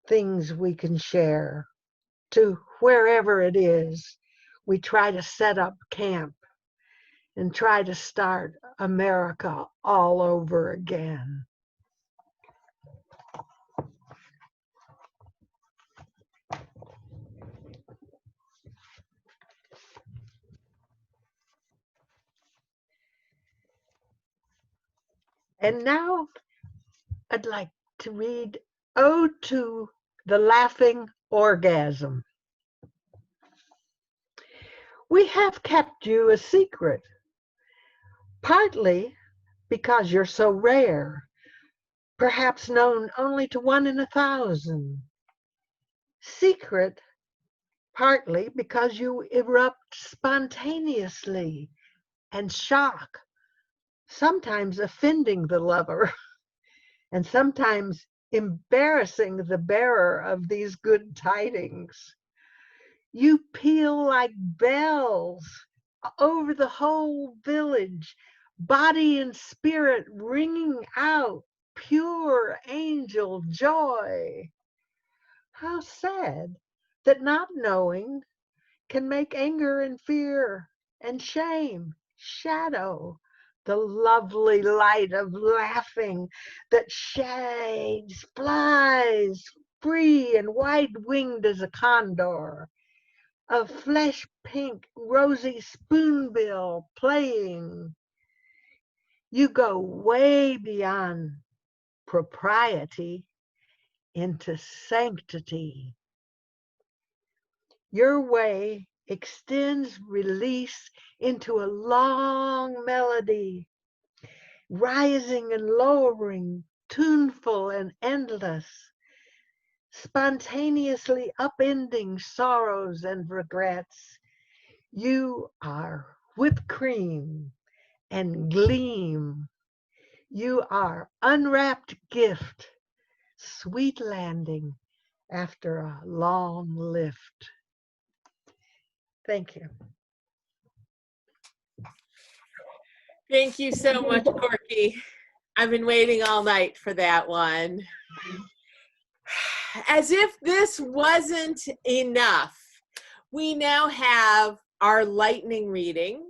things we can share to wherever it is we try to set up camp and try to start America all over again. And now I'd like to read Ode to the Laughing Orgasm. We have kept you a secret, partly because you're so rare, perhaps known only to 1 in 1,000. Secret, partly because you erupt spontaneously and shock, sometimes offending the lover, and sometimes embarrassing the bearer of these good tidings. You peal like bells over the whole village, body and spirit ringing out pure angel joy. How sad that not knowing can make anger and fear and shame shadow the lovely light of laughing that shades, flies free and wide-winged as a condor, a flesh pink rosy spoonbill playing. You go way beyond propriety into sanctity. Your way extends release into a long melody, rising and lowering, tuneful and endless, spontaneously upending sorrows and regrets. You are whipped cream and gleam. You are unwrapped gift, sweet landing after a long lift. Thank you. Thank you so much, Corky. I've been waiting all night for that one. As if this wasn't enough, we now have our lightning reading.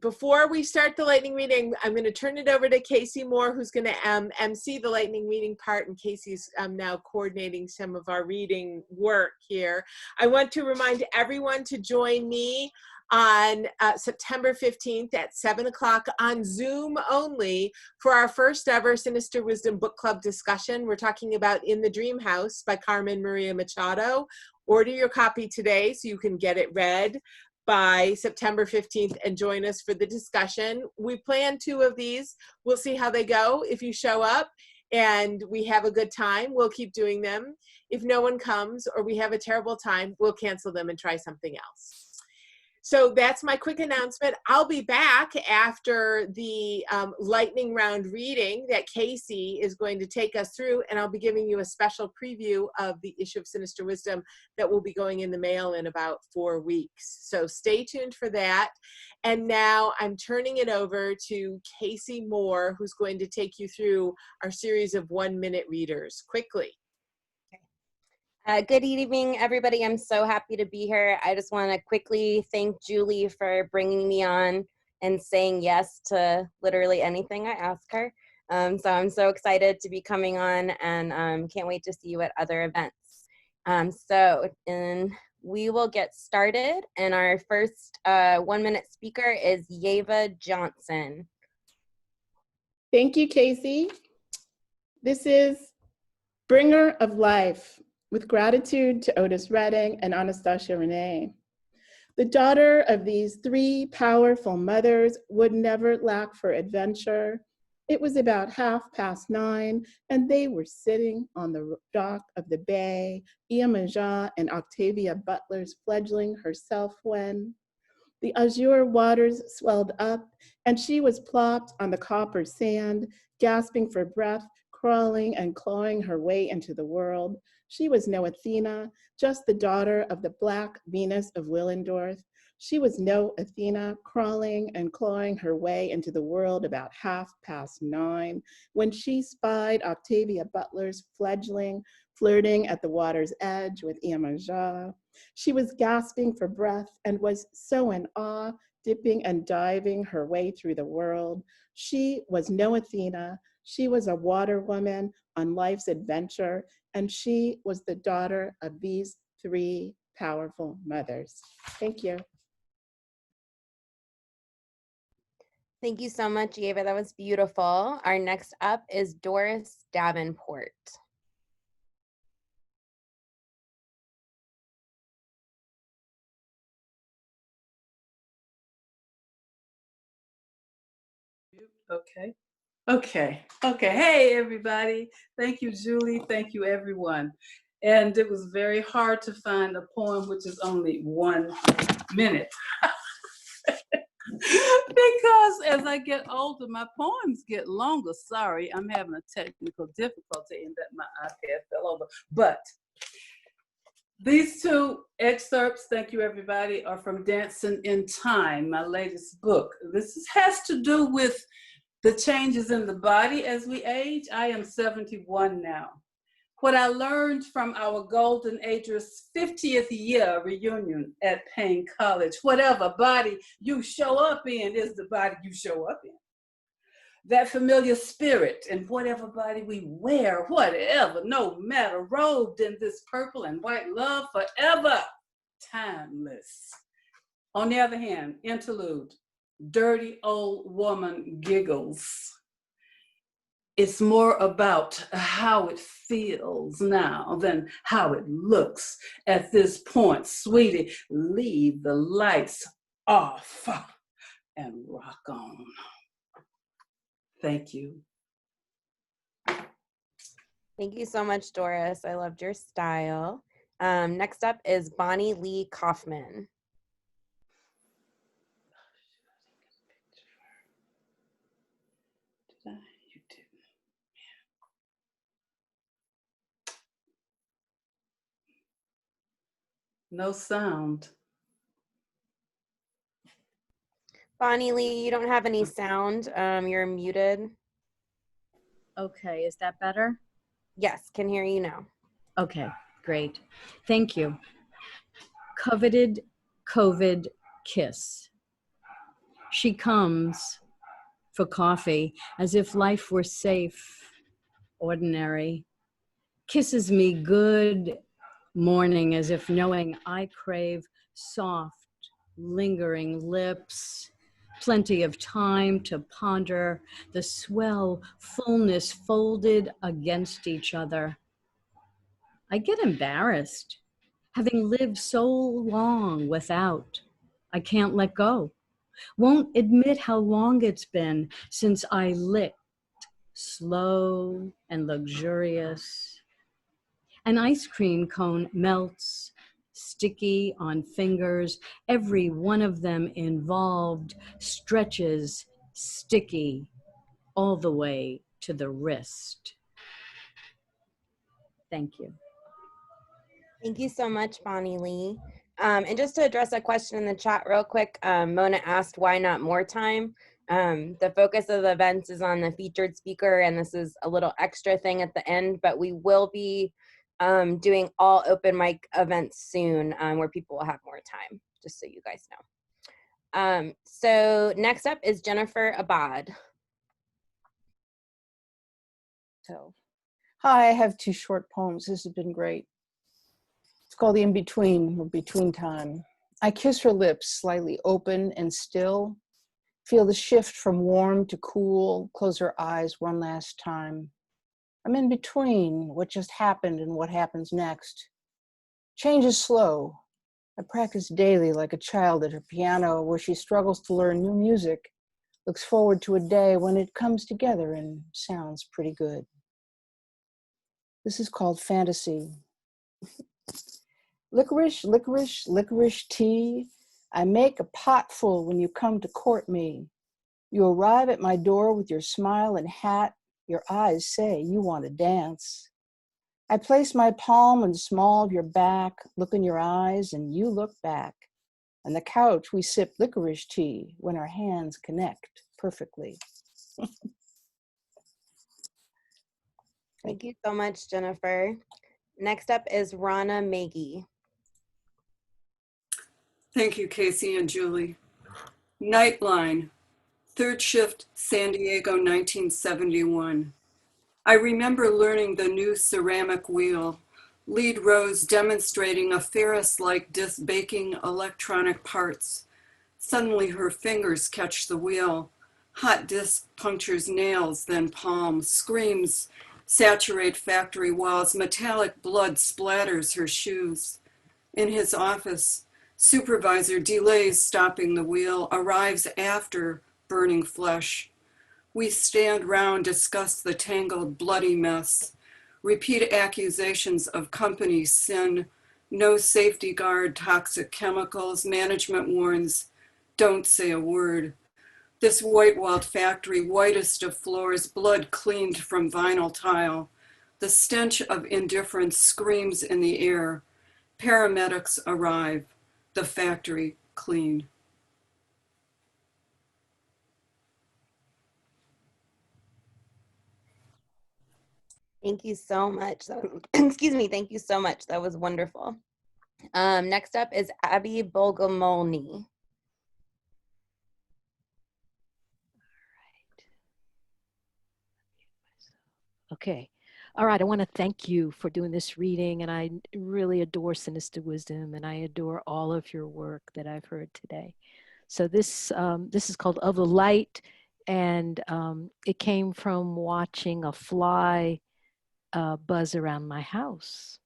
Before we start the lightning reading, I'm going to turn it over to Casey Moore, who's going to MC the lightning reading part, and Casey's now coordinating some of our reading work here. I want to remind everyone to join me on September 15th at 7 o'clock on Zoom only for our first ever Sinister Wisdom Book Club discussion. We're talking about In the Dream House by Carmen Maria Machado. Order your copy today so you can get it read by September 15th and join us for the discussion. We plan 2 of these. We'll see how they go. If you show up and we have a good time, we'll keep doing them. If no one comes or we have a terrible time, we'll cancel them and try something else. So that's my quick announcement. I'll be back after the lightning round reading that Casey is going to take us through, and I'll be giving you a special preview of the issue of Sinister Wisdom that will be going in the mail in about 4 weeks. So stay tuned for that. And now I'm turning it over to Casey Moore, who's going to take you through our series of 1-minute readers quickly. Good evening, everybody. I'm so happy to be here. I just want to quickly thank Julie for bringing me on and saying yes to literally anything I ask her. So I'm so excited to be coming on, and can't wait to see you at other events. And we will get started. And our first 1-minute speaker is Yeva Johnson. Thank you, Casey. This is Bringer of Life, with gratitude to Otis Redding and Anastasia Renee. The daughter of these 3 powerful mothers would never lack for adventure. It was about 9:30, and they were sitting on the dock of the bay, Imogen and Octavia Butler's fledgling herself when the azure waters swelled up, and she was plopped on the copper sand, gasping for breath, crawling and clawing her way into the world. She was no Athena, just the daughter of the Black Venus of Willendorf. She was no Athena, crawling and clawing her way into the world about 9:30, when she spied Octavia Butler's fledgling flirting at the water's edge with Imogen. She was gasping for breath and was so in awe, dipping and diving her way through the world. She was no Athena. She was a water woman on life's adventure, and she was the daughter of these 3 powerful mothers. Thank you. Thank you so much, Yeva. That was beautiful. Our next up is Doris Davenport. Okay. Hey, everybody. Thank you, Julie. Thank you, everyone. And it was very hard to find a poem which is only 1 minute. Because as I get older, my poems get longer. Sorry, I'm having a technical difficulty in that my iPad fell over. But these 2 excerpts, thank you everybody, are from Dancing in Time, my latest book. This has to do with the changes in the body as we age. I am 71 now. What I learned from our Golden Agers 50th year reunion at Payne College, whatever body you show up in is the body you show up in. That familiar spirit in whatever body we wear, whatever, no matter, robed in this purple and white love forever, timeless. On the other hand, interlude, dirty old woman giggles. It's more about how it feels now than how it looks at this point. Sweetie, leave the lights off and rock on. Thank you. Thank you so much, Doris. I loved your style. Next up is Bonnie Lee Kaufman. No sound. Bonnie Lee, you don't have any sound. You're muted. Okay, is that better? Yes, can hear you now. Okay, great. Thank you. Coveted COVID kiss. She comes for coffee as if life were safe, ordinary. Kisses me good morning as if knowing I crave soft, lingering lips, plenty of time to ponder the swell fullness folded against each other. I get embarrassed, having lived so long without. I can't let go. Won't admit how long it's been since I licked, slow and luxurious. An ice cream cone melts, sticky on fingers, every one of them involved, stretches, sticky, all the way to the wrist. Thank you. Thank you so much, Bonnie Lee. And just to address a question in the chat real quick, Mona asked why not more time. The focus of the events is on the featured speaker, and this is a little extra thing at the end, but we will be doing all open mic events soon where people will have more time, just so you guys know. So next up is Jennifer Abad. So, hi, I have 2 short poems. This has been great. It's called The In-Between, or Between Time. I kiss her lips, slightly open and still. Feel the shift from warm to cool, close her eyes one last time. I'm in between what just happened and what happens next. Change is slow. I practice daily like a child at her piano where she struggles to learn new music, looks forward to a day when it comes together and sounds pretty good. This is called Fantasy. Licorice, licorice, licorice tea. I make a pot full when you come to court me. You arrive at my door with your smile and hat. Your eyes say you want to dance. I place my palm on the small of your back, look in your eyes, and you look back. On the couch, we sip licorice tea when our hands connect perfectly. Thank you so much, Jennifer. Next up is Rana Maggie. Thank you, Casey and Julie. Nightline, 3rd shift, San Diego, 1971. I remember learning the new ceramic wheel, lead rows demonstrating a Ferris-like disc baking electronic parts. Suddenly her fingers catch the wheel. Hot disc punctures nails, then palm. Screams saturate factory walls. Metallic blood splatters her shoes. In his office, supervisor delays stopping the wheel, arrives after burning flesh. We stand round, discuss the tangled, bloody mess, repeat accusations of company sin, no safety guard, toxic chemicals, management warns, don't say a word. This white-walled factory, whitest of floors, blood cleaned from vinyl tile. The stench of indifference screams in the air. Paramedics arrive. The factory clean. Thank you so much. Excuse me. Thank you so much. That was wonderful. Next up is Abby Bogomolny. Okay. All right. I want to thank you for doing this reading, and I really adore Sinister Wisdom, and I adore all of your work that I've heard today. So this is called Of the Light, and it came from watching a fly buzz around my house.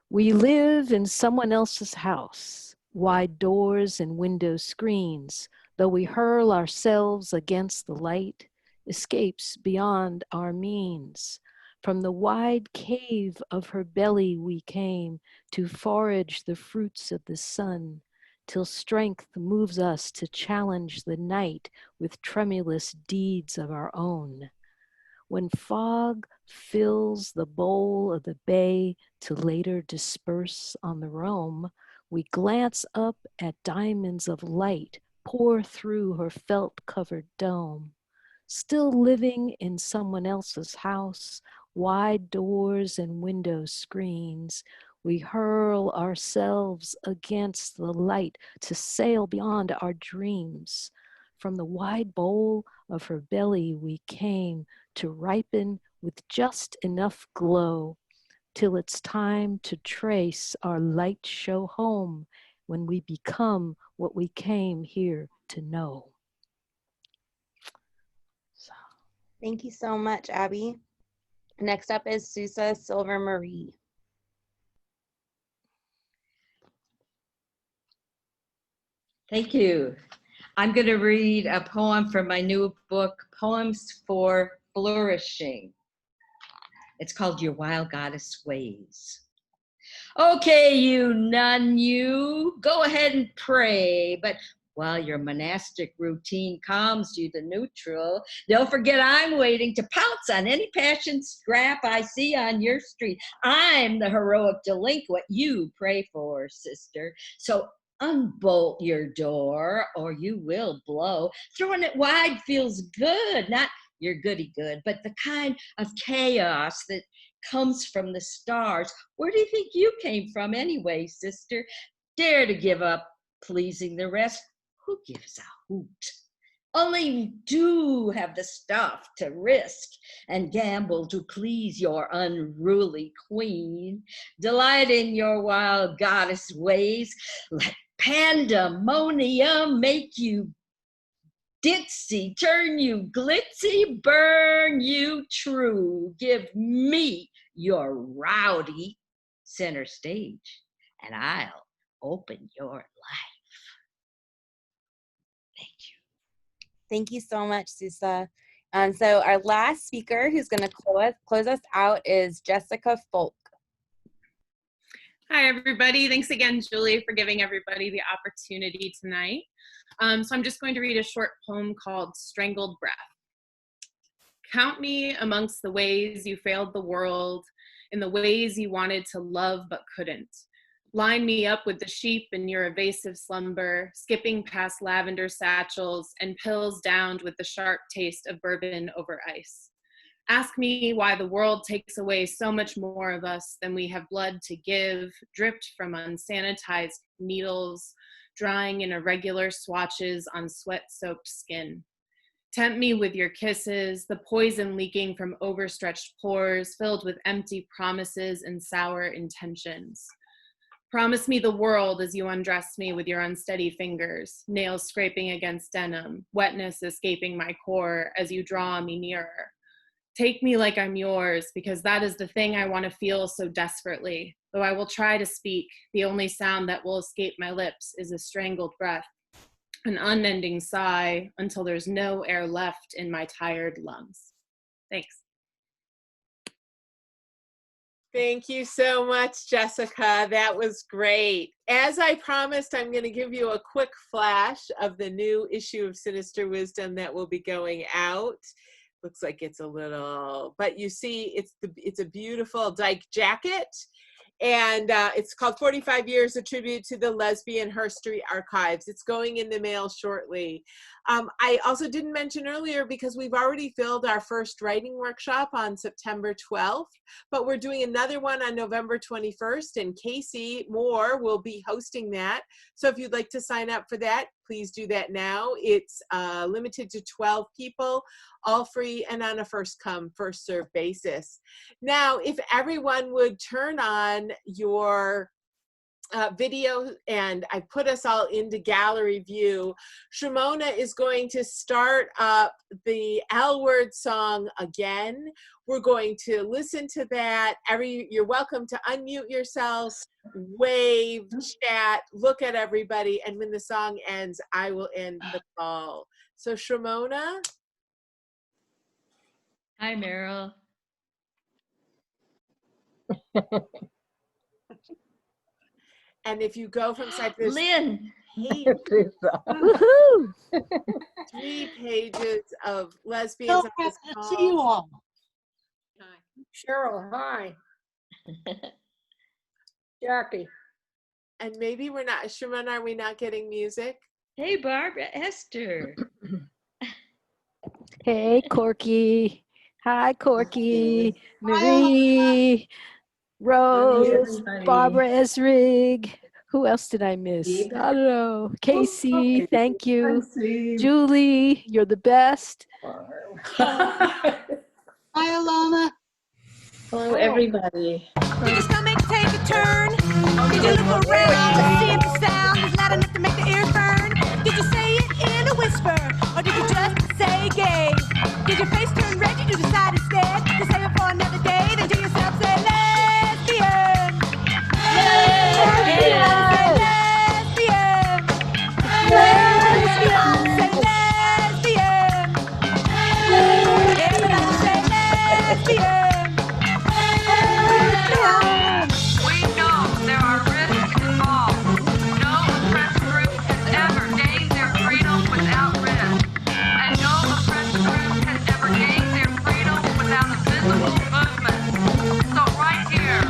We live in someone else's house, wide doors and window screens, though we hurl ourselves against the light, escapes beyond our means. From the wide cave of her belly we came to forage the fruits of the sun, till strength moves us to challenge the night with tremulous deeds of our own. When fog fills the bowl of the bay to later disperse on the Rhone, we glance up at diamonds of light pour through her felt-covered dome. Still living in someone else's house, wide doors and window screens, we hurl ourselves against the light to sail beyond our dreams. From the wide bowl of her belly we came to ripen with just enough glow till it's time to trace our light show home when we become what we came here to know. Thank you so much, Abby. Next up is Susa Silver Marie. Thank you. I'm going to read a poem from my new book, Poems for Flourishing. It's called Your Wild Goddess Ways. Okay, you nun, you, go ahead and pray, but while your monastic routine calms you to neutral, don't forget I'm waiting to pounce on any passion scrap I see on your street. I'm the heroic delinquent you pray for, sister. So unbolt your door or you will blow. Throwing it wide feels good, not your goody good, but the kind of chaos that comes from the stars. Where do you think you came from anyway, sister? Dare to give up pleasing the rest. Who gives a hoot? Only you do have the stuff to risk and gamble to please your unruly queen. Delight in your wild goddess ways. Let pandemonium make you ditzy, turn you glitzy, burn you true. Give me your rowdy center stage and I'll open your life. Thank you so much, Susa. So our last speaker who's going to close us out is Jessica Folk. Hi, everybody. Thanks again, Julie, for giving everybody the opportunity tonight. So I'm just going to read a short poem called Strangled Breath. Count me amongst the ways you failed the world, in the ways you wanted to love but couldn't. Line me up with the sheep in your evasive slumber, skipping past lavender satchels and pills downed with the sharp taste of bourbon over ice. Ask me why the world takes away so much more of us than we have blood to give, dripped from unsanitized needles, drying in irregular swatches on sweat-soaked skin. Tempt me with your kisses, the poison leaking from overstretched pores filled with empty promises and sour intentions. Promise me the world as you undress me with your unsteady fingers, nails scraping against denim, wetness escaping my core as you draw me nearer. Take me like I'm yours, because that is the thing I want to feel so desperately. Though I will try to speak, the only sound that will escape my lips is a strangled breath, an unending sigh until there's no air left in my tired lungs. Thanks. Thank you so much, Jessica. That was great. As I promised, I'm going to give you a quick flash of the new issue of Sinister Wisdom that will be going out. Looks like it's a little, but you see, it's a beautiful Dyke jacket, and it's called 45 Years, a tribute to the Lesbian Herstory Archives. It's going in the mail shortly. I also didn't mention earlier, because we've already filled our first writing workshop on September 12th, but we're doing another one on November 21st, and Casey Moore will be hosting that. So if you'd like to sign up for that, please do that now. It's limited to 12 people, all free and on a first come, first served basis. Now, if everyone would turn on your video, and I put us all into gallery view. Shimona is going to start up the L Word song again. We're going to listen to that. You're welcome to unmute yourself, wave, chat, look at everybody, and when the song ends, I will end the call. So Shimona. Hi, Meryl. And if you go from side to Lynn. Hey. Woohoo! 3 pages of lesbians. See you all. Cheryl, hi. Jackie. And maybe we're not, Shimon, are we not getting music? Hey, Barbara, Esther. Hey, Corky. Hi, Corky. Marie, Rose, Barbara Esrig. Who else did I miss? I don't know. Casey, thank you. Julie, you're the best. Hi, Alana. Hello, everybody. Did your stomach take a turn? Did you look around to see if the sound is loud enough to make the ears burn? Did you say it in a whisper, or did you just say gay? Did your face turn red? Did you decide instead to save it for another day? Then to yourself say lesbian. Lesbian. Lesbian. Lesbian. Say lesbian. Everybody say lesbian. We know there are risks involved. No oppressed group has ever gained their freedom without risk. And no oppressed group has ever gained their freedom without a visible movement. So right here,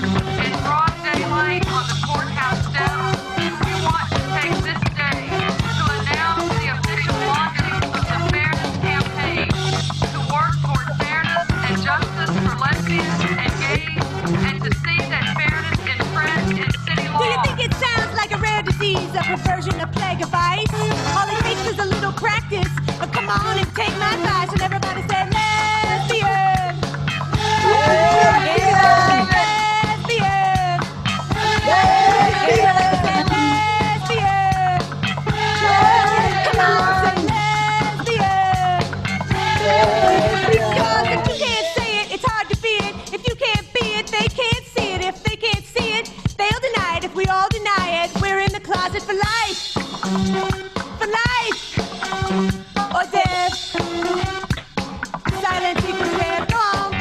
in broad daylight on the courthouse steps, we want to take this day to announce the official launching of the Fairness Campaign to work toward fairness and justice for lesbians and gays, and to see that fairness in print in city law. Do you think it sounds like a rare disease, a perversion, a plague of vice? All it takes is a little practice. But come on and take my advice, and everybody say lesbian. Lesbian. Lesbian. Lesbian. Come on, say lesbian. Because if you can't say it, it's hard to be it. If you can't be it, they can't see it. If they can't see it, they'll deny it. If we all deny it, we're in the closet for life. For life. Or death. Silence equals death. Go on.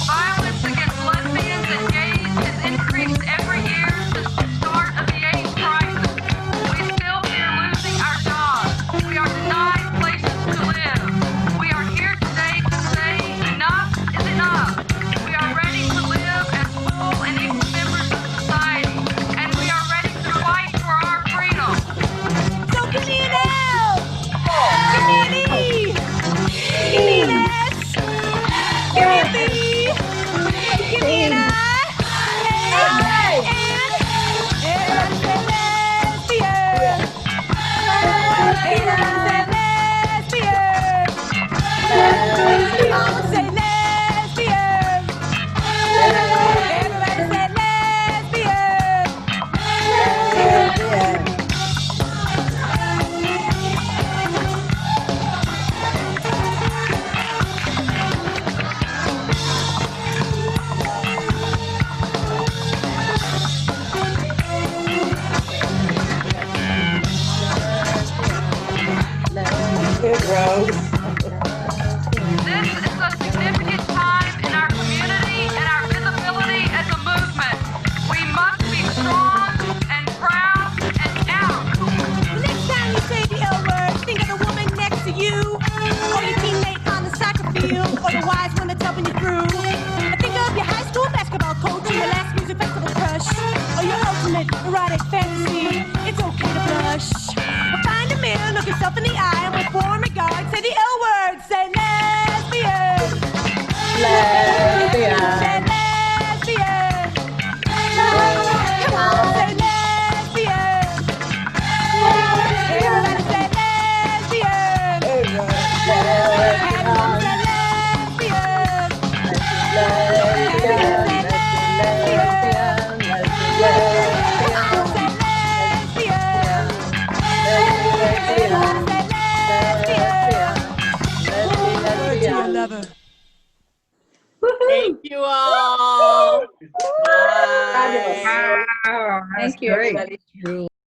Violence against lesbians and gays has increased every year since the start of the AIDS crisis. We still fear losing our jobs. We are denied places to live. We are here today to say enough is enough. We are ready to live as full and equal members of society, and we are ready to fight for our freedom. So give me an L. Give me an E. Give me an S. Give me a B. Give me an I. And everybody say lesbian. Everybody say lesbian. Come on, say lesbian. Everybody say lesbian. This is a significant time in our community and our visibility as a movement. We must be strong and proud and out. The next time you say the L word, think of the woman next to you, or your teammate on the soccer field, or the wise one that's helping you through. And think of your high school basketball coach, or your last music festival crush, or your ultimate erotic fantasy. It's okay to blush. Or find a mirror, look yourself in the eye, and with warm regard, say the L word, say lesbian. Lesbian. Say lesbian. Come on, say lesbian. Everybody say lesbian. Everyone say lesbian. Everybody say lesbian. Come on, say lesbian. Everyone say lesbian. Thank you all. Bye. Wow, that's Thank you, great. everybody.